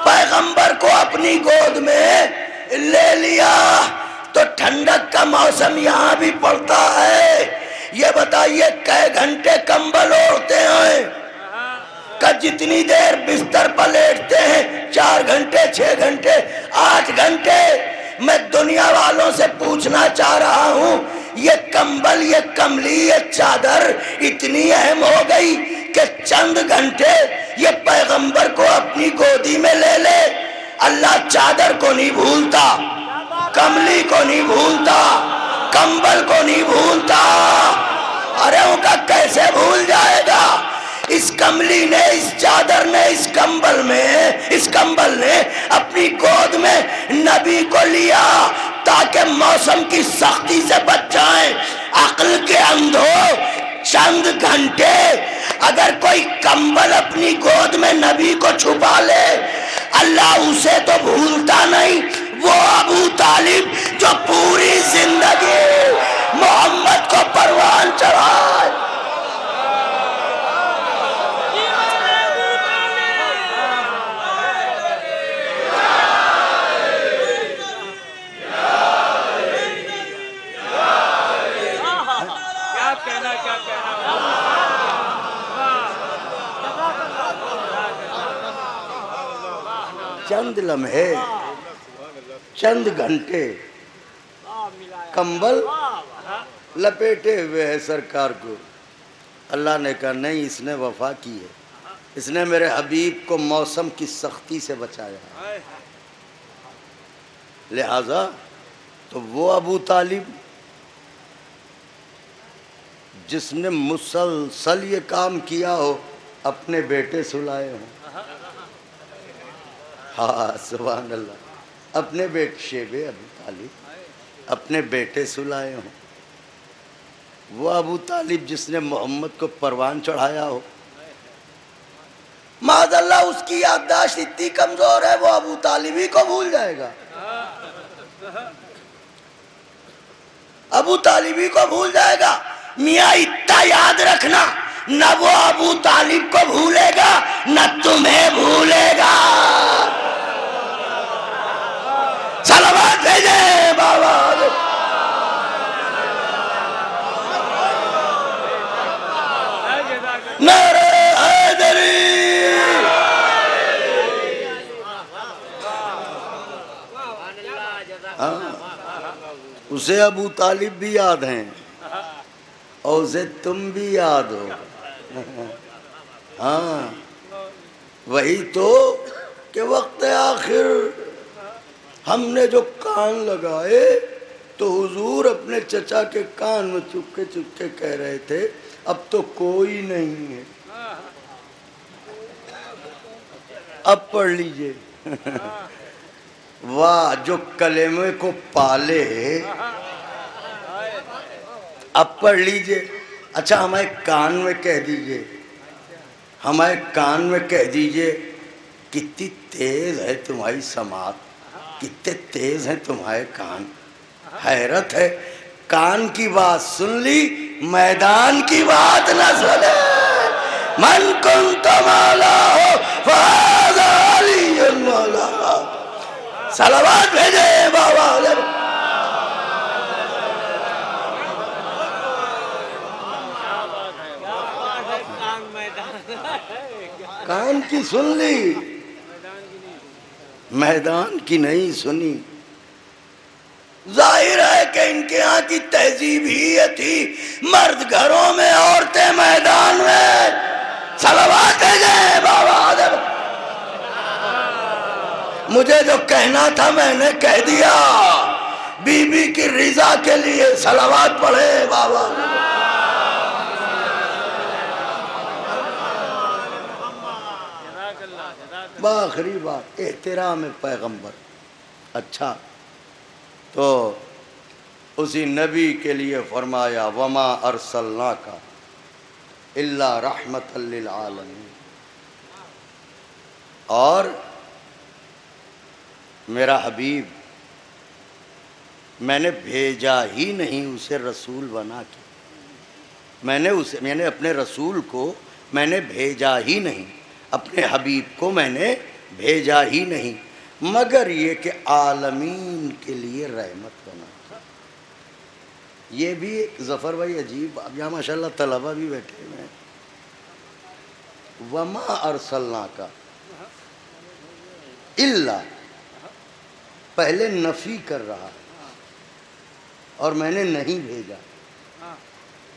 پیغمبر کو اپنی گود میں لے لیا. تو ٹھنڈک کا موسم یہاں بھی پڑتا ہے. یہ بتائیے کئے گھنٹے کمبل اوڑھتے ہیں؟ کہ جتنی دیر بستر پر لیٹتے ہیں، 4 گھنٹے 6 گھنٹے 8 گھنٹے. میں دنیا والوں سے پوچھنا چاہ رہا ہوں، یہ کمبل، یہ کملی، یہ چادر اتنی اہم ہو گئی کہ چند گھنٹے یہ پیغمبر کو اپنی گودی میں لے لے. اللہ چادر کو نہیں بھولتا، کملی کو نہیں بھولتا، کمبل کو نہیں بھولتا. ارے ان کا کیسے بھول جائے گا؟ اس کملی نے، اس چادر نے، اس کمبل نے اپنی گود میں نبی کو لیا تاکہ موسم کی سختی سے بچ جائیں. عقل کے اندھو، چند گھنٹے اگر کوئی کمبل اپنی گود میں نبی کو چھپا لے، اللہ اسے تو بھولتا نہیں. وہ ابو طالب جو پوری زندگی محمد کو پروان چڑھائے، چند لمحے، چند گھنٹے کمبل لپیٹے ہوئے ہے سرکار کو. اللہ نے کہا نہیں، اس نے وفا کی ہے، اس نے میرے حبیب کو موسم کی سختی سے بچایا. لہذا تو وہ ابو طالب جس نے مسلسل یہ کام کیا ہو، اپنے بیٹے سلائے ہوں. ہاں سبحان اللہ. اپنے بیٹے شیب ابو طالب اپنے بیٹے سلائے ہوں، وہ ابو طالب جس نے محمد کو پروان چڑھایا ہو، معاذ اللہ اس کی یادداشت اتنی کمزور ہے وہ ابو طالب ہی کو بھول جائے گا، ابو طالب ہی کو بھول جائے گا۔ میاں اتنا یاد رکھنا، نہ وہ ابو طالب کو بھولے گا نہ تمہیں بھولے گا۔ صلوات بھیجے بابا، نعرہ حیدری۔ اسے ابو طالب بھی یاد ہیں اور اسے تم بھی یاد ہو۔ ہاں وہی تو کہ وقت آخر ہم نے جو کان لگائے تو حضور اپنے چچا کے کان میں چپکے چپکے کہہ رہے تھے اب تو کوئی نہیں ہے، اب پڑھ لیجئے۔ واہ جو کلمے کو پالے، اب پڑھ لیجئے۔ اچھا ہمارے کان میں کہہ دیجئے، ہمارے کان میں کہہ دیجئے کتنی تیز ہے تمہاری سماعت، کتنے تیز ہیں تمہارے کان، حیرت ہے۔ کان کی بات سن لی، میدان کی بات نہ سنے۔ من کنت مولا ہو فہذا علی مولا۔ صلوات بھیجے بابا۔ کان کی سن لی، میدان کی نہیں سنی۔ ظاہر ہے کہ ان کے ہاں کی تہذیب ہی یہ تھی، مرد گھروں میں عورتیں میدان میں۔ صلوات بھیجے بابا۔ مجھے جو کہنا تھا میں نے کہہ دیا، بی بی کی رضا کے لیے صلوات پڑھے بابا۔ آخری بات احترام پیغمبر۔ اچھا تو اسی نبی کے لیے فرمایا وما ارسلناک الا رحمت للعالمین، اور میرا حبیب میں نے بھیجا ہی نہیں اسے رسول بنا کے، میں نے اپنے رسول کو میں نے بھیجا ہی نہیں، اپنے حبیب کو میں نے بھیجا ہی نہیں مگر یہ کہ عالمین کے لیے رحمت بنا۔ یہ بھی ظفر بھائی عجیب، اب یہاں ماشاءاللہ طلبہ بھی بیٹھے ہوئے ہیں۔ وما ارسلناک الا، پہلے نفی کر رہا ہے اور میں نے نہیں بھیجا،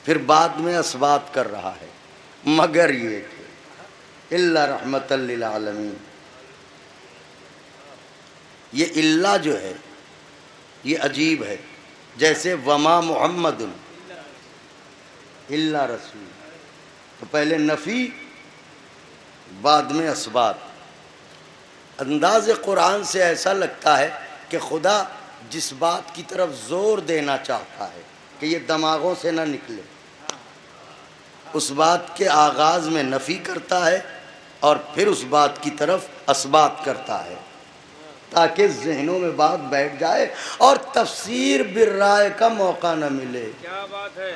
پھر بعد میں اثبات کر رہا ہے مگر یہ کہ الا رحمت للعالمین۔ یہ اللہ جو ہے یہ عجیب ہے، جیسے وما محمد الا رسول، تو پہلے نفی بعد میں اثبات۔ انداز قرآن سے ایسا لگتا ہے کہ خدا جس بات کی طرف زور دینا چاہتا ہے کہ یہ دماغوں سے نہ نکلے، اس بات کے آغاز میں نفی کرتا ہے اور پھر اس بات کی طرف اثبات کرتا ہے تاکہ ذہنوں میں بات بیٹھ جائے اور تفسیر بالرائے کا موقع نہ ملے۔ کیا بات ہے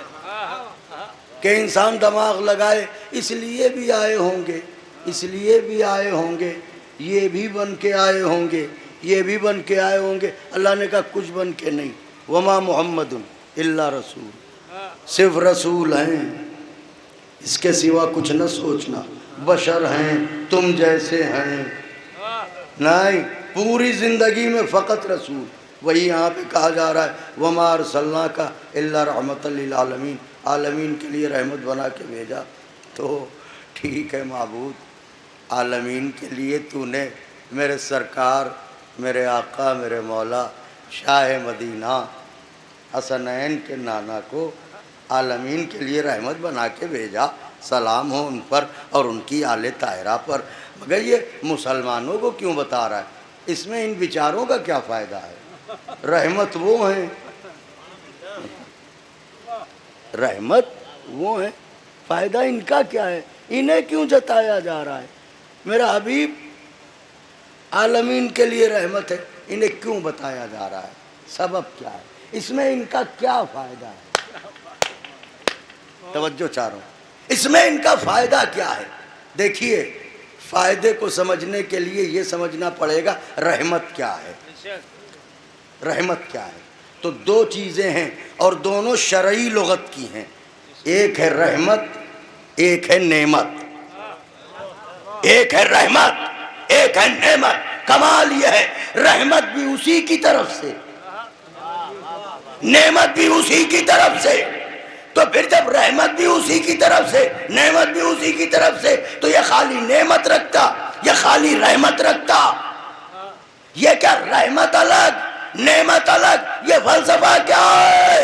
کہ انسان دماغ لگائے اس لیے بھی آئے ہوں گے، اس لیے بھی آئے ہوں گے، یہ بھی بن کے آئے ہوں گے، یہ بھی بن کے آئے ہوں گے۔ اللہ نے کہا کچھ بن کے نہیں، وما محمد الا رسول، صرف رسول ہیں، اس کے سوا کچھ نہ سوچنا، بشر ہیں تم جیسے ہیں، نہیں پوری زندگی میں فقط رسول۔ وہی یہاں پہ کہا جا رہا ہے وما ارسلناک الا رحمت للعالمین، عالمین کے لیے رحمت بنا کے بھیجا۔ تو ٹھیک ہے معبود، عالمین کے لیے تو نے میرے سرکار، میرے آقا، میرے مولا شاہ مدینہ حسنین کے نانا کو عالمین کے لیے رحمت بنا کے بھیجا، سلام ہو ان پر اور ان کی آل طاہرہ پر، مگر یہ مسلمانوں کو کیوں بتا رہا ہے؟ اس میں ان بیچاروں کا کیا فائدہ ہے؟ رحمت وہ ہیں، رحمت وہ ہیں، فائدہ ان کا کیا ہے؟ انہیں کیوں جتایا جا رہا ہے؟ میرا حبیب عالمین کے لیے رحمت ہے، انہیں کیوں بتایا جا رہا ہے؟ سبب کیا ہے؟ اس میں ان کا کیا فائدہ ہے؟ توجہ چاہ رہا ہوں، اس میں ان کا فائدہ کیا ہے؟ دیکھیے، فائدے کو سمجھنے کے لیے یہ سمجھنا پڑے گا رحمت کیا ہے۔ رحمت کیا ہے؟ تو دو چیزیں ہیں اور دونوں شرعی لغت کی ہیں، ایک ہے رحمت، ایک ہے نعمت۔ ایک ہے رحمت، ایک ہے نعمت۔ کمال یہ ہے رحمت بھی اسی کی طرف سے، نعمت بھی اسی کی طرف سے۔ تو پھر جب رحمت بھی اسی کی طرف سے، نعمت بھی اسی کی طرف سے، تو یہ خالی نعمت رکھتا یا خالی رحمت رکھتا؟ یہ کیا رحمت الگ نعمت الگ؟ یہ فلسفہ کیا ہے؟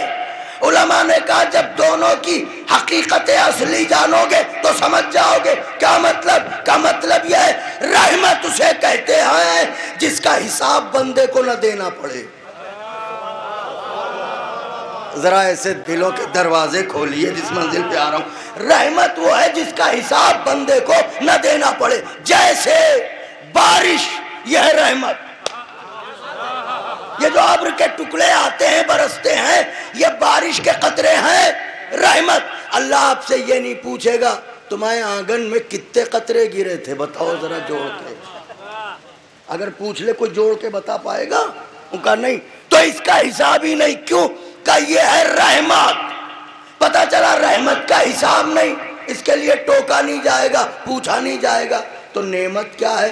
علماء نے کہا جب دونوں کی حقیقت اصلی جانو گے تو سمجھ جاؤ گے۔ کیا مطلب؟ کا مطلب یہ ہے رحمت اسے کہتے ہیں جس کا حساب بندے کو نہ دینا پڑے۔ ذرا ایسے دلوں کے دروازے کھولیے جس منزل پہ آ رہا ہوں۔ رحمت وہ ہے جس کا حساب بندے کو نہ دینا پڑے، جیسے بارش، یہ ہے رحمت۔ یہ جو ابر کے ٹکڑے آتے ہیں برستے ہیں، یہ بارش کے قطرے ہیں، رحمت۔ اللہ آپ سے یہ نہیں پوچھے گا تمہارے آنگن میں کتنے قطرے گرے تھے، بتاؤ ذرا جوڑ کے۔ اگر پوچھ لے کوئی جوڑ کے بتا پائے گا؟ ان کا نہیں، تو اس کا حساب ہی نہیں۔ کیوں کہ یہ ہے رحمت۔ پتا چلا رحمت کا حساب نہیں، اس کے لیے ٹوکا نہیں جائے گا، پوچھا نہیں جائے گا۔ تو نعمت کیا ہے؟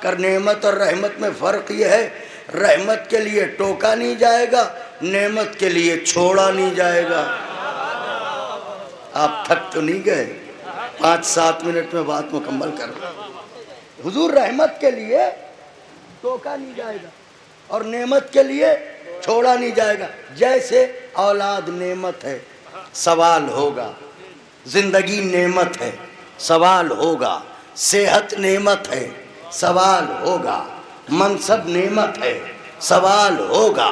کر نعمت اور رحمت میں فرق یہ ہے، رحمت کے لیے ٹوکا نہیں جائے گا، نعمت کے لیے چھوڑا نہیں جائے گا۔ آپ تھک تو نہیں گئے؟ 5-7 منٹ میں بات مکمل کر رہا ہوں۔ حضور رحمت کے لیے ٹوکا نہیں جائے گا اور نعمت کے لیے چھوڑا نہیں جائے گا۔ جیسے اولاد نعمت ہے، سوال ہوگا، زندگی نعمت ہے، سوال ہوگا، صحت نعمت ہے، سوال ہوگا، منصب نعمت ہے، سوال ہوگا،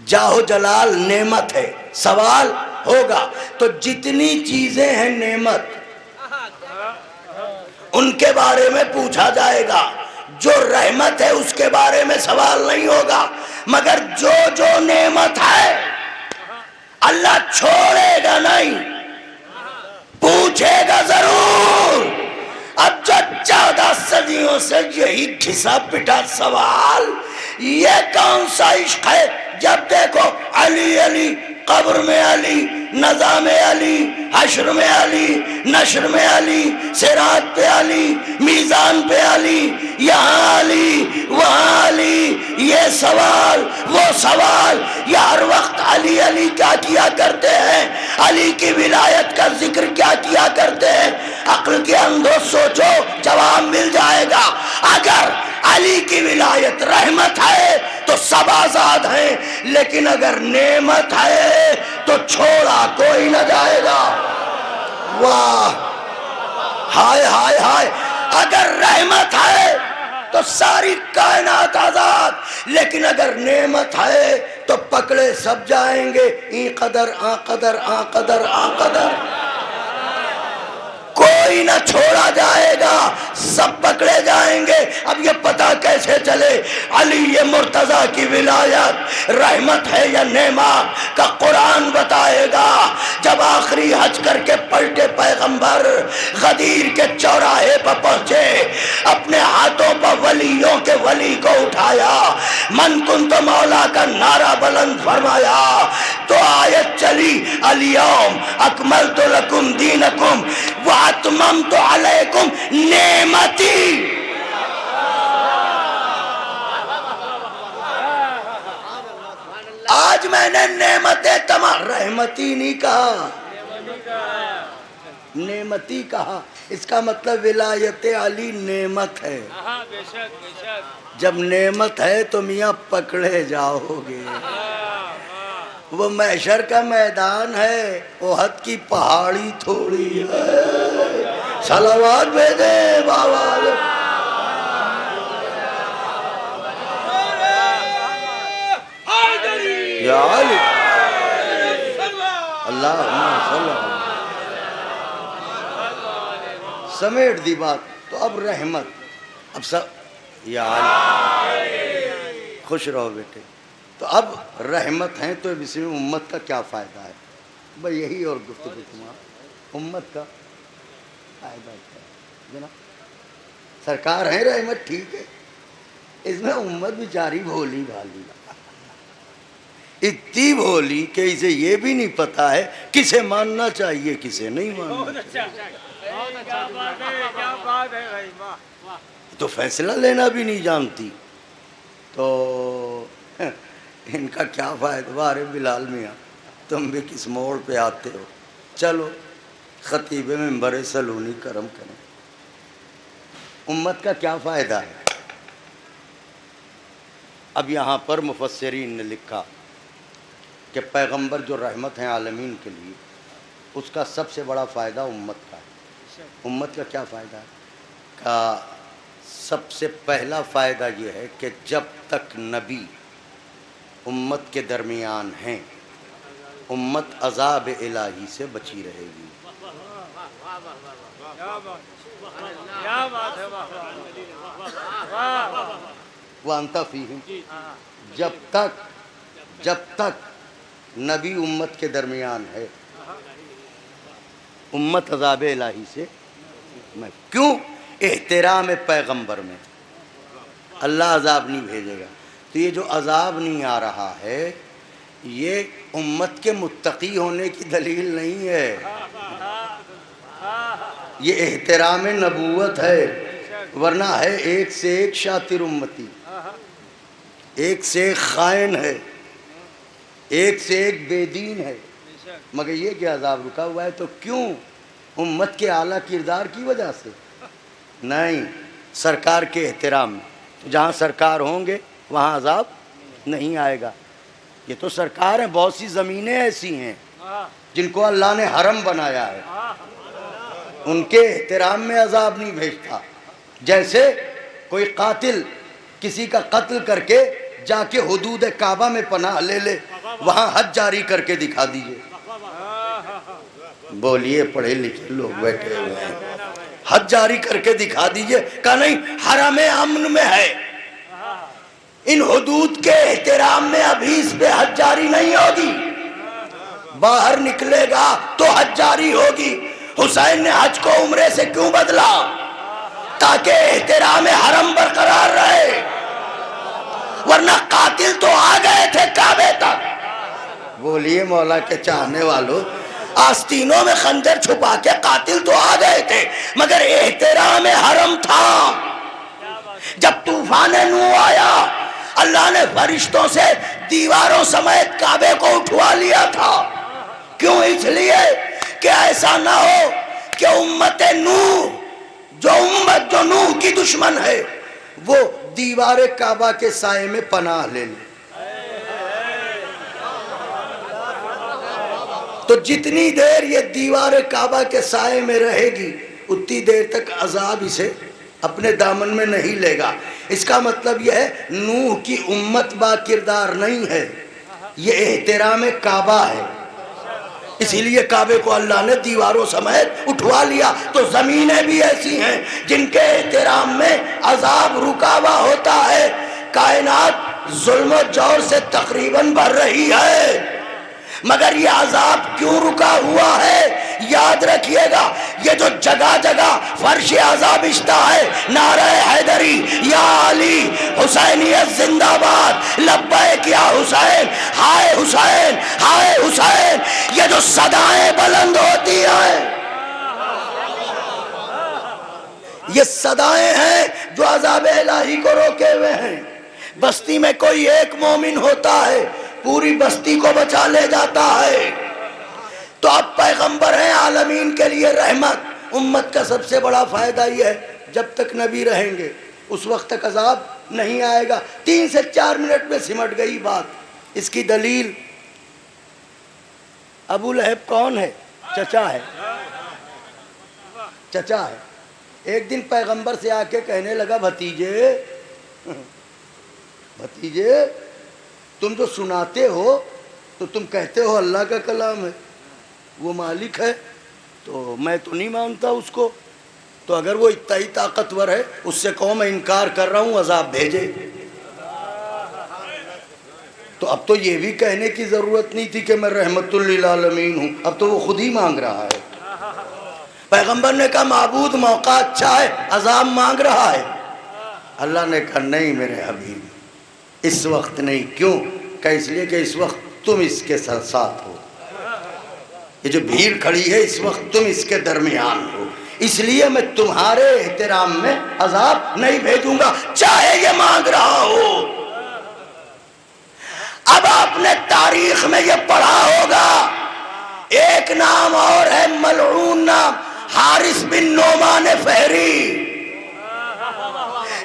جاہ و جلال نعمت ہے، سوال ہوگا۔ تو جتنی چیزیں ہیں نعمت، ان کے بارے میں پوچھا جائے گا۔ جو رحمت ہے اس کے بارے میں سوال نہیں ہوگا، مگر جو جو نعمت ہے اللہ چھوڑے گا نہیں، پوچھے گا ضرور۔ اب جو 14 صدیوں سے یہی گھسا پٹا سوال، یہ کون سا عشق ہے؟ جب دیکھو علی علی، قبر میں علی، نظام علی، حشر میں علی، نشر میں علی، صراط پہ علی، میزان پہ علی، یہاں علی، وہاں علی۔ یہ سوال وہ سوال، یہ ہر وقت علی علی کیا کیا کرتے ہیں، علی کی ولایت کا ذکر کیا کیا کرتے ہیں۔ عقل کے اندھو سوچو، جواب مل جائے گا۔ اگر علی کی ولایت رحمت ہے تو سب آزاد ہیں، لیکن اگر نعمت ہے تو چھوڑا کوئی نہ جائے گا۔ واہ، ہائے ہائے ہائے۔ اگر رحمت ہے تو ساری کائنات آزاد، لیکن اگر نعمت ہے تو پکڑے سب جائیں گے۔ ای قدر آ قدر آ قدر آ قدر، کوئی نہ چھوڑا جائے گا، سب پکڑے جائیں گے۔ اب یہ پتہ کیسے چلے علی مرتضیٰ کی ولایت رحمت ہے یا نعمت؟ کا قرآن بتائے گا۔ جب آخری حج کر کے پلٹے پیغمبر، غدیر کے چوراہے پر پہنچے، اپنے ہاتھوں پر ولیوں کے ولی کو اٹھایا، من کنت مولا کا نعرہ بلند فرمایا، تو آیت چلی الیوم اکملت لکم دینکم واتممت علیکم نعمتی۔ آج میں نے نعمتیں تمام، رحمتی نہیں کہا، نعمتی کہا۔ اس کا مطلب ولایت علی نعمت ہے۔ جب نعمت ہے تو میاں پکڑے جاؤ گے۔ وہ محشر کا میدان ہے، احد کی پہاڑی تھوڑی ہے۔ صلوات بھیجے بابا۔ اللہم صلی اللہ سمیٹ دی بات. تو اب رحمت، اب سب یا خوش رہو بیٹے. تو اب رحمت ہیں تو اس میں امت کا کیا فائدہ ہے؟ بھئی یہی اور گفتگو تمہارا، امت کا فائدہ کیا ہے جناب؟ سرکار ہیں رحمت ٹھیک ہے، اس میں امت بیچاری بھولی بھالی، اتنی بھولی کہ اسے یہ بھی نہیں پتا ہے کسے ماننا چاہیے کسے نہیں ماننا چاہیے. تو فیصلہ لینا بھی نہیں جانتی. تو ان کا کیا فائدہ؟ بارے بلال میاں تم بھی کس موڑ پہ آتے ہو؟ چلو خطیب منبر سلونی کرم کریں. امت کا کیا فائدہ ہے؟ اب یہاں پر مفسرین نے لکھا کہ پیغمبر جو رحمت ہیں عالمین کے لیے، اس کا سب سے بڑا فائدہ امت کا ہے. امت کا کیا فائدہ ہے؟ کا سب سے پہلا فائدہ یہ ہے کہ جب تک نبی امت کے درمیان ہیں امت عذاب الہی سے بچی رہے گی. وَأَنْتَ فِيهِمْ، جب تک نبی امت کے درمیان ہے امت عذاب الہی سے میں. کیوں؟ احترام پیغمبر میں اللہ عذاب نہیں بھیجے گا. تو یہ جو عذاب نہیں آ رہا ہے یہ امت کے متقی ہونے کی دلیل نہیں ہے، یہ احترام نبوت ہے. ورنہ ہے ایک سے ایک شاطر امتی، ایک سے ایک خائن ہے، ایک سے ایک بے دین ہے، مگر یہ کہ عذاب رکا ہوا ہے. تو کیوں؟ امت کے اعلیٰ کردار کی وجہ سے نہیں، سرکار کے احترام میں. جہاں سرکار ہوں گے وہاں عذاب نہیں آئے گا. یہ تو سرکار ہیں، بہت سی زمینیں ایسی ہیں جن کو اللہ نے حرم بنایا ہے، ان کے احترام میں عذاب نہیں بھیجتا. جیسے کوئی قاتل کسی کا قتل کر کے جا کے حدود کعبہ میں پناہ لے لے، وہاں حج جاری کر کے دکھا دیجئے. بولیے پڑھے لکھے لوگ بیٹھے ہوئے ہیں، حج جاری کر کے دکھا دیجئے. کہا نہیں، حرم امن میں ہے، ان حدود کے احترام میں ابھی اس پہ حج جاری نہیں ہوگی، باہر نکلے گا تو حج جاری ہوگی. حسین نے حج کو عمرے سے کیوں بدلا؟ تاکہ احترام حرم برقرار رہے. ورنہ قاتل تو آ گئے تھے کعبے تک. بولیے مولا کے چاہنے والوں، آستینوں میں خنجر چھپا کے قاتل تو آ گئے تھے مگر احترام حرم تھا. جب طوفان نوح آیا اللہ نے فرشتوں سے دیواروں سمیت کعبے کو اٹھوا لیا تھا. کیوں؟ اس لیے کہ ایسا نہ ہو کہ امت نوح جو نوح کی دشمن ہے وہ دیوار کعبہ کے سائے میں پناہ لے لے. تو جتنی دیر یہ دیوار کعبہ کے سائے میں رہے گی اتنی دیر تک عذاب اسے اپنے دامن میں نہیں لے گا. اس کا مطلب یہ ہے نوح کی امت با کردار نہیں ہے، یہ احترام کعبہ ہے. اسی لیے کعبے کو اللہ نے دیواروں سمیت اٹھوا لیا. تو زمینیں بھی ایسی ہیں جن کے احترام میں عذاب رکا ہوا ہوتا ہے. کائنات ظلم و جور سے تقریباً بھر رہی ہے مگر یہ عذاب کیوں رکا ہوا ہے؟ یاد رکھیے گا، یہ جو جگہ جگہ فرش عذاب اشتا ہے، نعرہ حیدری یا علی، حسینیت زندہ باد، لبیک یا حسین، ہائے حسین، ہائے حسین، یہ جو صدائیں بلند ہوتی ہیں یہ صدائیں ہیں جو عذاب الہی کو روکے ہوئے ہیں. بستی میں کوئی ایک مومن ہوتا ہے پوری بستی کو بچا لے جاتا ہے. تو اب پیغمبر ہیں عالمین کے لیے رحمت. امت کا سب سے بڑا فائدہ یہ ہے جب تک نبی رہیں گے اس وقت تک عذاب نہیں آئے گا. 3 سے 4 منٹ میں سمٹ گئی بات. اس کی دلیل ابو لہب کون ہے؟ چچا ہے، چچا ہے. ایک دن پیغمبر سے آ کے کہنے لگا بھتیجے تم جو سناتے ہو تو تم کہتے ہو اللہ کا کلام ہے، وہ مالک ہے تو میں تو نہیں مانتا اس کو. تو اگر وہ اتنا ہی طاقتور ہے اس سے کہو میں انکار کر رہا ہوں عذاب بھیجے. تو اب تو یہ بھی کہنے کی ضرورت نہیں تھی کہ میں رحمت للعالمین ہوں، اب تو وہ خود ہی مانگ رہا ہے. پیغمبر نے کہا معبود موقع اچھا ہے، عذاب مانگ رہا ہے. اللہ نے کہا نہیں میرے حبیب اس وقت نہیں. کیوں؟ کہ اس لیے کہ اس وقت تم اس کے ساتھ ہو. یہ جو بھیڑ کھڑی ہے اس وقت تم اس کے درمیان ہو، اس لیے میں تمہارے احترام میں عذاب نہیں بھیجوں گا چاہے یہ مانگ رہا ہو. اب آپ نے تاریخ میں یہ پڑھا ہوگا ایک نام اور ہے ملعون نام حارث بن نعمان فہری،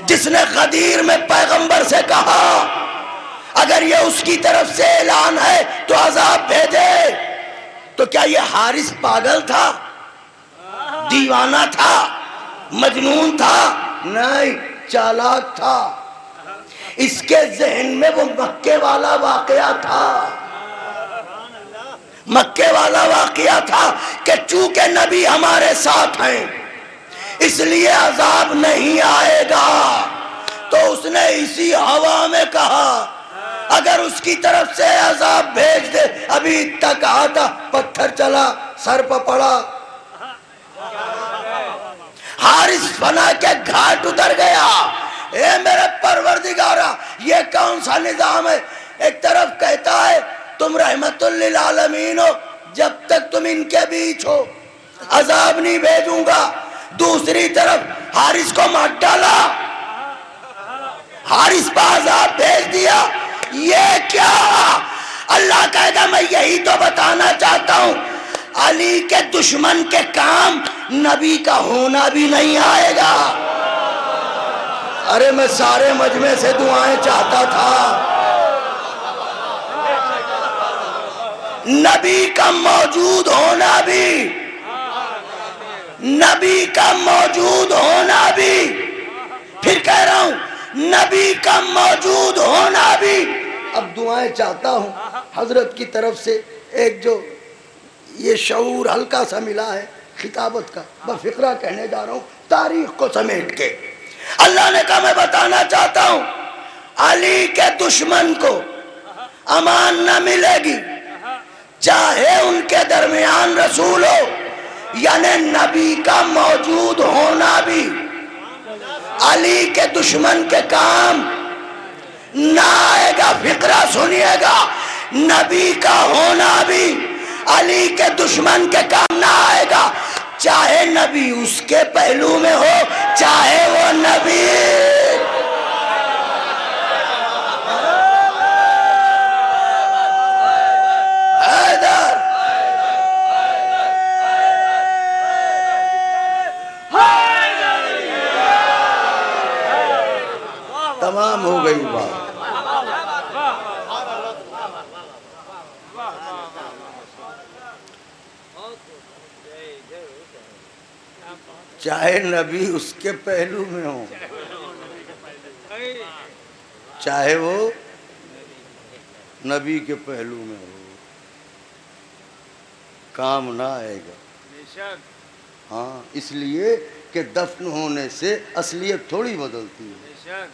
جس نے غدیر میں پیغمبر سے کہا اگر یہ اس کی طرف سے اعلان ہے تو عذاب بھیجے. تو کیا یہ حارث پاگل تھا، دیوانہ تھا، مجنون تھا؟ نہیں، چالاک تھا. اس کے ذہن میں وہ مکے والا واقعہ تھا، مکے والا واقعہ تھا کہ چونکہ نبی ہمارے ساتھ ہیں اس لیے عذاب نہیں آئے گا. تو اس نے اسی ہوا میں کہا اگر اس کی طرف سے عذاب بھیج دے. ابھی تک آتا پتھر چلا سر پہ پڑا، حارث فنا کے گھاٹ اتر گیا. اے میرے پروردگارا یہ کون سا نظام ہے؟ ایک طرف کہتا ہے تم رحمت للعالمین ہو، جب تک تم ان کے بیچ ہو عذاب نہیں بھیجوں گا. دوسری طرف حارث کو مار ڈالا، حارث پہ عذاب بھیج دیا. یہ کیا؟ اللہ کہے گا میں یہی تو بتانا چاہتا ہوں علی کے دشمن کے کام نبی کا ہونا بھی نہیں آئے گا. ارے میں سارے مجمع سے دعائیں چاہتا تھا. نبی کا موجود ہونا بھی، نبی کا موجود ہونا بھی، پھر کہہ رہا ہوں نبی کا موجود ہونا بھی. اب دعائیں چاہتا ہوں حضرت کی طرف سے ایک جو یہ شعور ہلکا سا ملا ہے خطابت کا، بفقرہ کہنے جا رہا ہوں تاریخ کو سمیٹ کے. اللہ نے کہا میں بتانا چاہتا ہوں علی کے دشمن کو امان نہ ملے گی چاہے ان کے درمیان رسول ہو. یعنی نبی کا موجود ہونا بھی علی کے دشمن کے کام نہ آئے گا. فقرہ سنیے گا، نبی کا ہونا بھی علی کے دشمن کے کام نہ آئے گا چاہے نبی اس کے پہلو میں ہو چاہے وہ نبی. حیدر تمام ہو گئی بات. چاہے نبی اس کے پہلو میں ہو چاہے وہ نبی کے پہلو میں ہو کام نہ آئے گا. ہاں اس لیے کہ دفن ہونے سے اصلیت تھوڑی بدلتی ہے.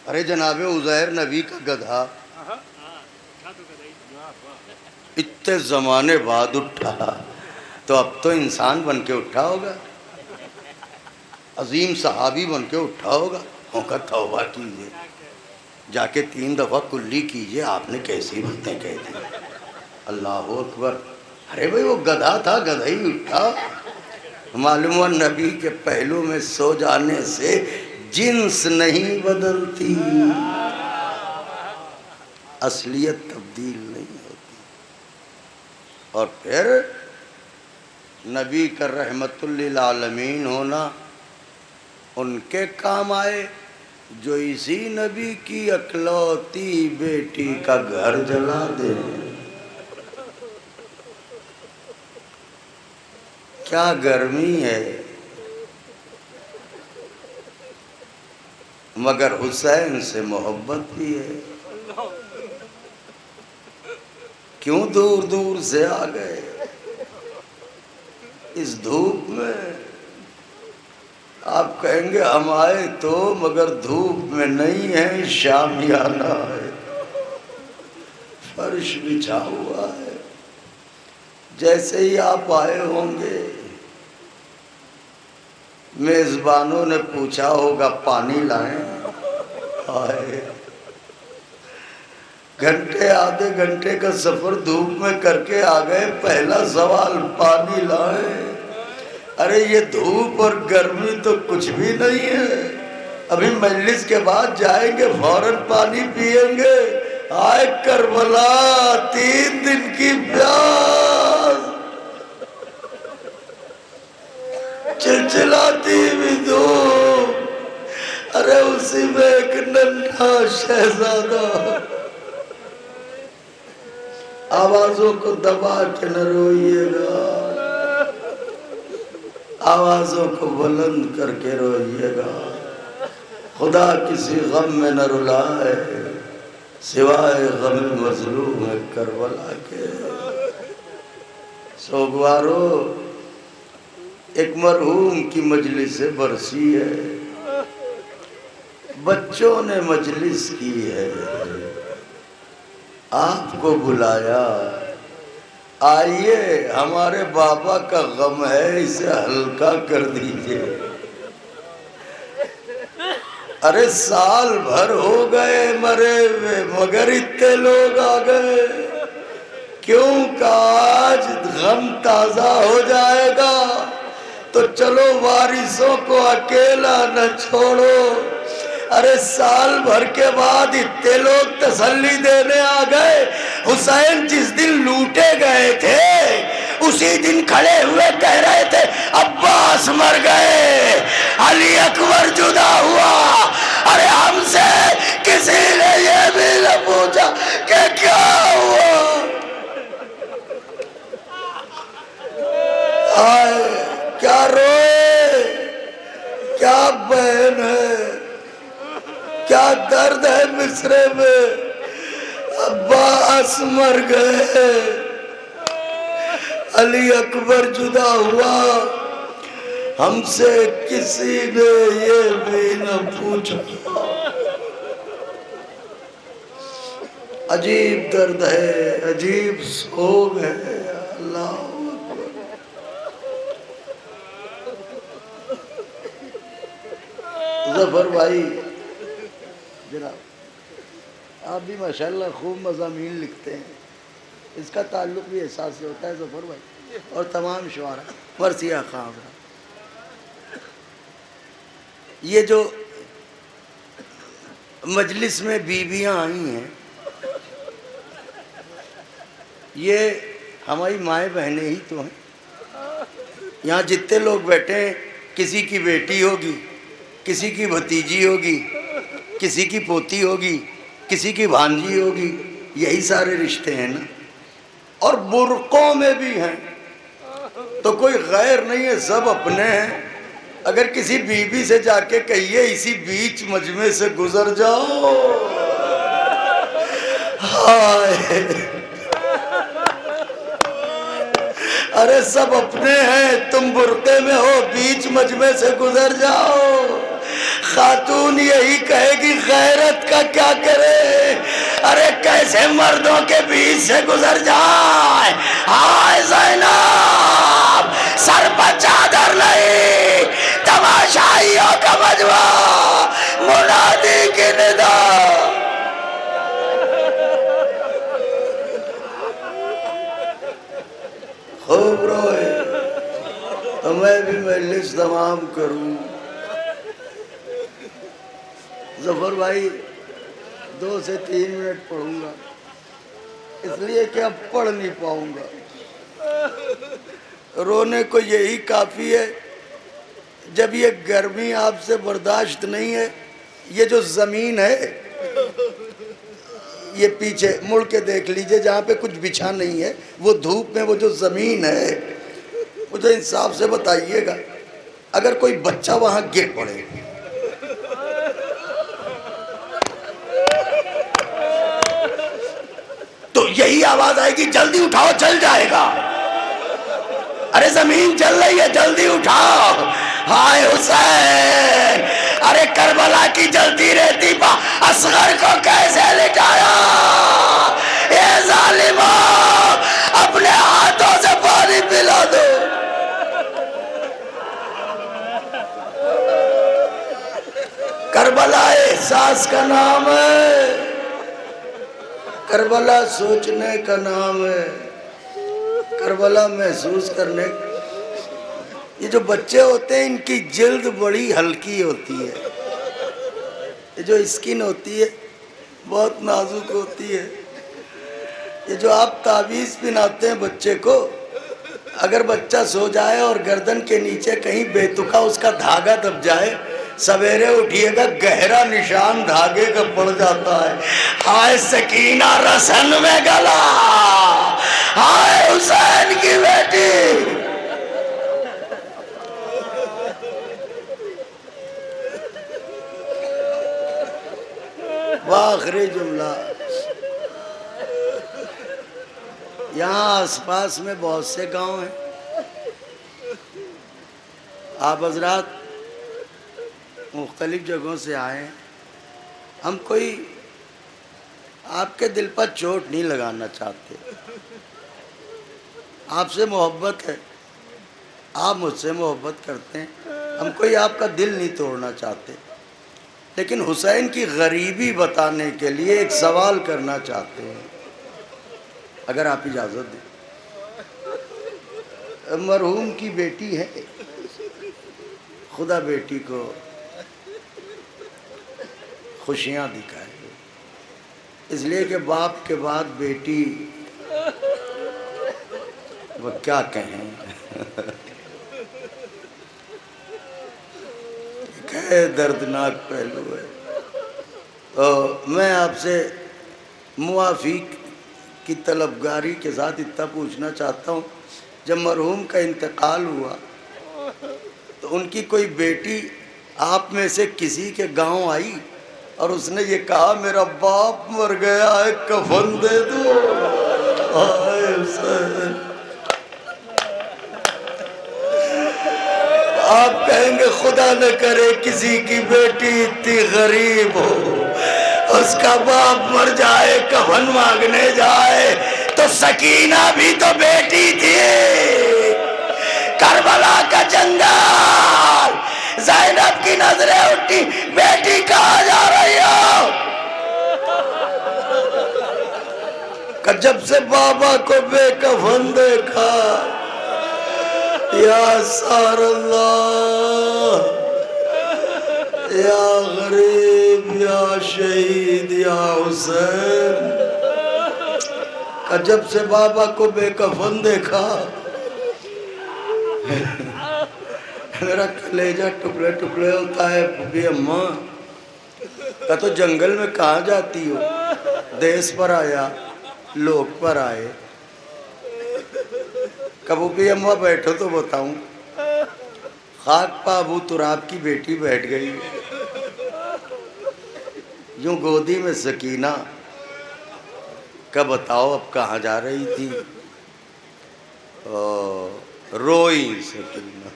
ارے جناب عزیر نبی کا گدھا اتنے زمانے بعد اٹھا تو اب تو انسان بن کے اٹھا ہوگا، عظیم صحابی بن کے اٹھا ہوگا. کا توبہ کیجئے، جا کے 3 دفعہ کلی کیجئے. آپ نے کیسی باتیں کہہ دی، اللہ اکبر. ارے بھائی وہ گدھا تھا، گدھا ہی اٹھا. معلوم ہوا نبی کے پہلو میں سو جانے سے جنس نہیں بدلتی، اصلیت تبدیل نہیں ہوتی. اور پھر نبی کا رحمت للعالمین ہونا ان کے کام آئے جو اسی نبی کی اکلوتی بیٹی کا گھر جلا دے. کیا گرمی ہے، مگر حسین سے محبت بھی ہے. کیوں دور دور سے آ گئے؟ اس دھوپ میں آپ کہیں گے ہم آئے تو مگر دھوپ میں نہیں ہیں، شامیانہ ہے، فرش بچھا ہوا ہے۔ جیسے ہی آپ آئے ہوں گے میزبانوں نے پوچھا ہوگا پانی لائیں، آئے گھنٹے آدھے گھنٹے کا سفر دھوپ میں کر کے آ گئے، پہلا سوال پانی لائیں۔ ارے یہ دھوپ اور گرمی تو کچھ بھی نہیں ہے، ابھی مجلس کے بعد جائیں گے فوراً پانی پئیں گے۔ آئے کربلا 3 دن کی پیاس، چلچلاتی بھی دھوپ، ارے اسی میں ایک ننھا شہزادہ۔ آوازوں کو دبا کے نہ روئیے گا، آوازوں کو بلند کر کے روئیے گا۔ خدا کسی غم میں نہ رلائے سوائے غم مظلوم کربلا کے۔ سوگوارو، ایک مرحوم کی مجلس برسی ہے، بچوں نے مجلس کی ہے، آپ کو بلایا، آئیے ہمارے بابا کا غم ہے اسے ہلکا کر دیجئے۔ ارے سال بھر ہو گئے مرے ہوئے مگر اتنے لوگ آ گئے، کیوں کہ آج غم تازہ ہو جائے گا تو چلو وارثوں کو اکیلا نہ چھوڑو۔ ارے سال بھر کے بعد اتنے لوگ تسلی دینے آ گئے۔ حسین جس دن لوٹے گئے تھے اسی دن کھڑے ہوئے کہہ رہے تھے عباس مر گئے، علی اکبر جدا ہوا۔ ارے ہم سے کسی نے یہ بھی نہ پوچھا کہ کیا ہوا۔ آئے کیا روئے، کیا بہن ہے، کیا درد ہے مصرے میں۔ عباس مر گئے، علی اکبر جدا ہوا، ہم سے کسی نے یہ بھی نہ پوچھا۔ عجیب درد ہے، عجیب سوگ ہے۔ اللہ اکبر۔ ظفر بھائی جناب، آپ بھی ماشاءاللہ خوب مضامین لکھتے ہیں، اس کا تعلق بھی احساس سے ہوتا ہے ظفر بھائی اور تمام شعراء مرثیہ خان۔ یہ جو مجلس میں بیویاں آئی ہیں یہ ہماری مائیں بہنیں ہی تو ہیں۔ یہاں جتنے لوگ بیٹھے ہیں کسی کی بیٹی ہوگی، کسی کی بھتیجی ہوگی، کسی کی پوتی ہوگی، کسی کی بھانجی ہوگی، یہی سارے رشتے ہیں نا۔ اور برقوں میں بھی ہیں تو کوئی غیر نہیں ہے، سب اپنے ہیں۔ اگر کسی بی بی سے جا کے کہیے اسی بیچ مجمع سے گزر جاؤ، ہائے ارے سب اپنے ہیں، تم برقعے میں ہو بیچ مجمع سے گزر جاؤ۔ خاتون یہی کہے گی غیرت کا کیا کرے، ارے کیسے مردوں کے بیچ سے گزر جائے۔ ہائے زینب سر پر چادر نہیں، تماشائیوں کا مجمع، منادی کی ندا۔ خوب روئے تو میں بھی مجلس تمام کروں۔ ظفر بھائی 2 سے 3 منٹ پڑھوں گا، اس لیے کہ اب پڑھ نہیں پاؤں گا۔ رونے کو یہی کافی ہے، جب یہ گرمی آپ سے برداشت نہیں ہے، یہ جو زمین ہے یہ پیچھے مڑ کے دیکھ لیجئے جہاں پہ کچھ بچھا نہیں ہے، وہ دھوپ میں وہ جو زمین ہے، مجھے انصاف سے بتائیے گا اگر کوئی بچہ وہاں گر پڑے تو یہی آواز آئے گی جلدی اٹھاؤ چل جائے گا۔ ارے زمین جل رہی ہے جلدی اٹھاؤ، ہائے حسین، ارے کربلا کی جلتی رہتی اصغر کو کیسے لٹایا؟ اے ظالموں اپنے ہاتھوں سے پانی پلا دو۔ کربلا احساس کا نام ہے، کربلا سوچنے کا نام ہے، کربلا محسوس کرنے۔ یہ جو بچے ہوتے ہیں ان کی جلد بڑی ہلکی ہوتی ہے، یہ جو اسکن ہوتی ہے بہت نازک ہوتی ہے۔ یہ جو آپ تعویذ پہناتے ہیں بچے کو، اگر بچہ سو جائے اور گردن کے نیچے کہیں بے تکا اس کا دھاگا دب جائے، سویرے اٹھیے گا گہرا نشان دھاگے کا پڑ جاتا ہے۔ ہائے سکینہ رسن میں گلا، ہائے حسین کی بیٹی۔ آخری جملہ، یہاں آس پاس میں بہت سے گاؤں ہیں، آپ حضرات مختلف جگہوں سے آئے ہیں، ہم کوئی آپ کے دل پر چوٹ نہیں لگانا چاہتے، آپ سے محبت ہے، آپ مجھ سے محبت کرتے ہیں، ہم کوئی آپ کا دل نہیں توڑنا چاہتے، لیکن حسین کی غریبی بتانے کے لیے ایک سوال کرنا چاہتے ہیں، اگر آپ اجازت دیں۔ مرحوم کی بیٹی ہے، خدا بیٹی کو خوشیاں دکھائے، اس لیے کہ باپ کے بعد بیٹی وہ کیا کہیں، کہ دردناک پہلو ہے۔ تو میں آپ سے معافی کی طلبگاری کے ساتھ اتنا پوچھنا چاہتا ہوں، جب مرحوم کا انتقال ہوا تو ان کی کوئی بیٹی آپ میں سے کسی کے گاؤں آئی اور اس نے یہ کہا میرا باپ مر گیا ہے کفن دے دو؟ آئے حسین، آپ کہیں گے خدا نہ کرے کسی کی بیٹی اتنی غریب ہو، اس کا باپ مر جائے کفن مانگنے جائے، تو سکینہ بھی تو بیٹی تھی، کربلا کا جنگل، زینب کی نظریں اٹھی، بیٹی کہاں جا رہی ہو؟ کہ جب سے بابا کو بے کفن دیکھا، یا سار اللہ، یا غریب یا شہید یا حسین، کہ جب سے بابا کو بے کفن دیکھا میرا کلیجہ ٹکڑے ٹکڑے ہوتا ہے۔ پھوپھی اماں کہ تو جنگل میں کہاں جاتی ہو؟ دیس پر آیا، لوگ پر آئے۔ کہ پھوپھی اماں بیٹھو تو بتاؤں۔ خاک پا ابو تراب کی بیٹی بیٹھ گئی، یوں گودی میں سکینہ، کہ بتاؤ اب کہاں جا رہی تھی؟ روئی سکینہ،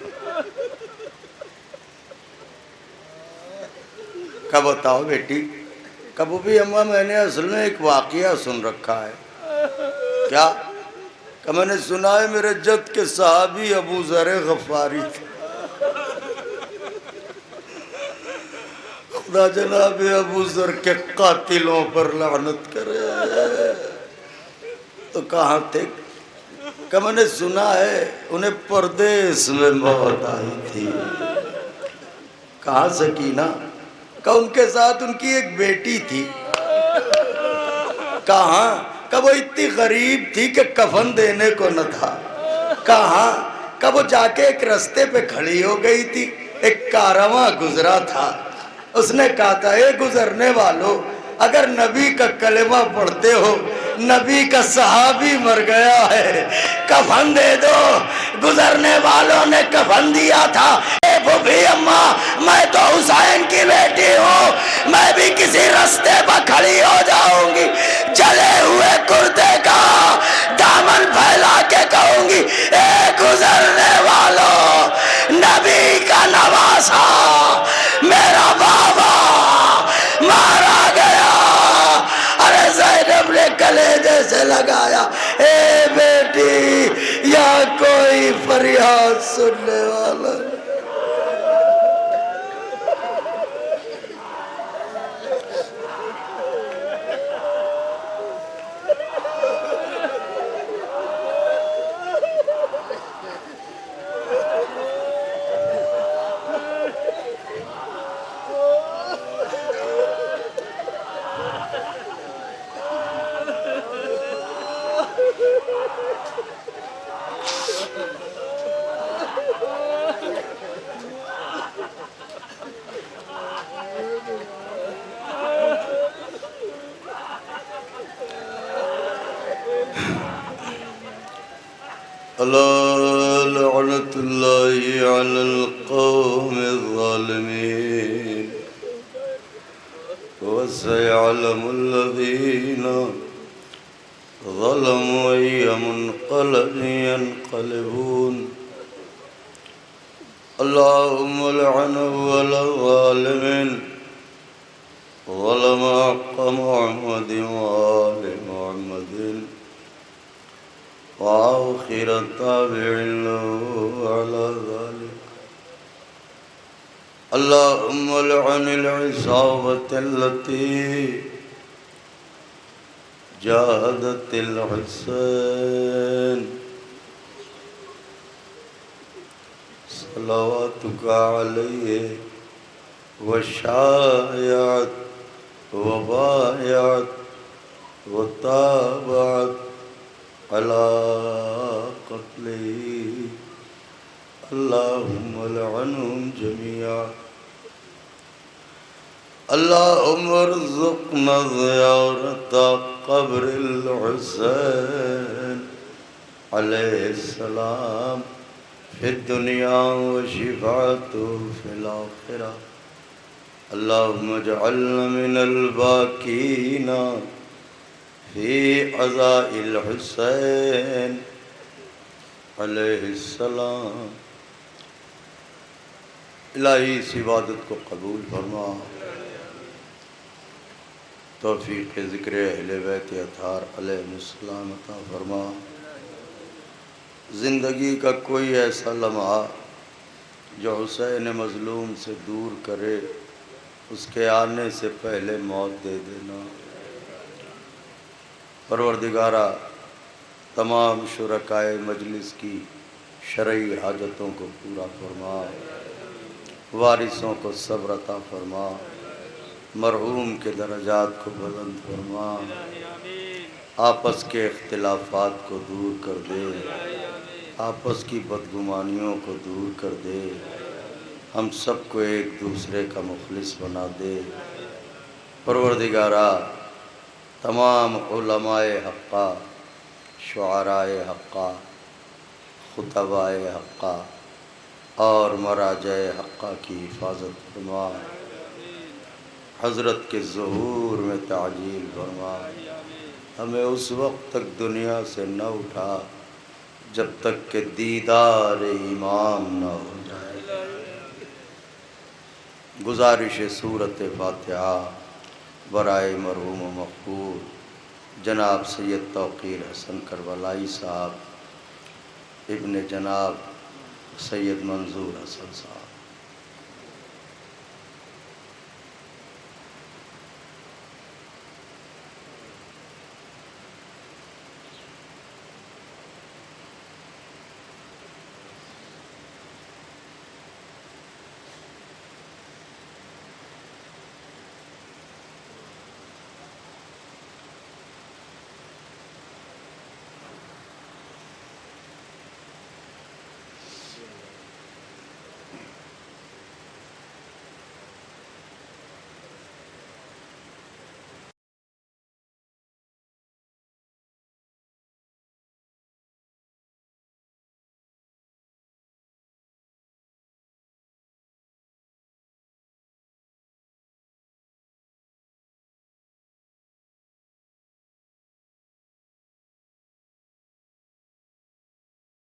کہ بتاؤ بیٹی؟ کہ پھوپھی اماں میں نے اصل میں ایک واقعہ سن رکھا ہے۔ کیا؟ کہ میں نے سنا ہے میرے جد کے صحابی ابو ذر غفاری تھے، خدا جناب ابو ذر کے قاتلوں پر لعنت کرے۔ تو کہاں تھے؟ کہ میں نے سنا ہے انہیں پردیس میں موت آئی تھی۔ کہاں سکینہ؟ کہ ان کے ساتھ ان کی ایک بیٹی تھی۔ کہاں؟ کہ وہ اتنی غریب تھی کہ کفن دینے کو نہ تھا۔ کہاں؟ کہ وہ جا کے ایک رستے پہ کھڑی ہو گئی تھی، ایک کارواں گزرا تھا، اس نے کہا تھا اے گزرنے والوں، اگر نبی کا کلمہ پڑھتے ہو، نبی کا صحابی مر گیا ہے، کفن دے دو۔ گزرنے والوں نے کفن دیا تھا۔ اے پھوپھی اماں، میں تو حسین کی بیٹی ہوں، میں بھی کسی رستے پر کھڑی ہو جاؤں گی، جلے ہوئے کرتے کا دامن پھیلا کے کہوں گی اے گزرنے چاسا میرا بابا مارا گیا. ارے زینب نے کلیجے سے لگایا اے بیٹی یا کوئی فریاد سننے والا. ألا لعنة الله على القوم الظالمين وسيعلم الذين ظلموا أي منقلب ينقلبون. اللهم لعن أول الظالمين ظلم حق محمد وآل محمد وآخر التابع له على ذلك. اللهم لعن العصابة التي جاهدت الحسين صلواتك عليه وشايعت وبايعت وتابعت على قتله. اللهم لعنهم جميعا. اللهم ارزقنا زيارة قبر الحسين عليه السلام في الدنيا وشفاعته في الآخرة. اللهم اجعلنا من الباكين في عزاء الحسين علیہ السلام. الہی اس عبادت کو قبول فرما. توفیق ذکر اہل بیت اطہار علیہ السلام عطا فرما. زندگی کا کوئی ایسا لمحہ جو حسین مظلوم سے دور کرے اس کے آنے سے پہلے موت دے دینا. پروردگارہ تمام شرکائے مجلس کی شرعی حاجتوں کو پورا فرما. وارثوں کو صبر عطا فرما. مرحوم کے درجات کو بلند فرما. آپس کے اختلافات کو دور کر دے. آپس کی بدگمانیوں کو دور کر دے. ہم سب کو ایک دوسرے کا مخلص بنا دے. پروردگارہ تمام علماء حقہ، شعراء حقہ، خطباء حقہ اور مراجع حقہ کی حفاظت فرما. حضرت کے ظہور میں تعجیل فرما. ہمیں اس وقت تک دنیا سے نہ اٹھا جب تک کہ دیدار امام نہ ہو جائے. گزارش سورۃ فاتحہ برائے مرحوم و مغفور جناب سید توقیر حسن کربلائی صاحب ابن جناب سید منظور حسن صاحب.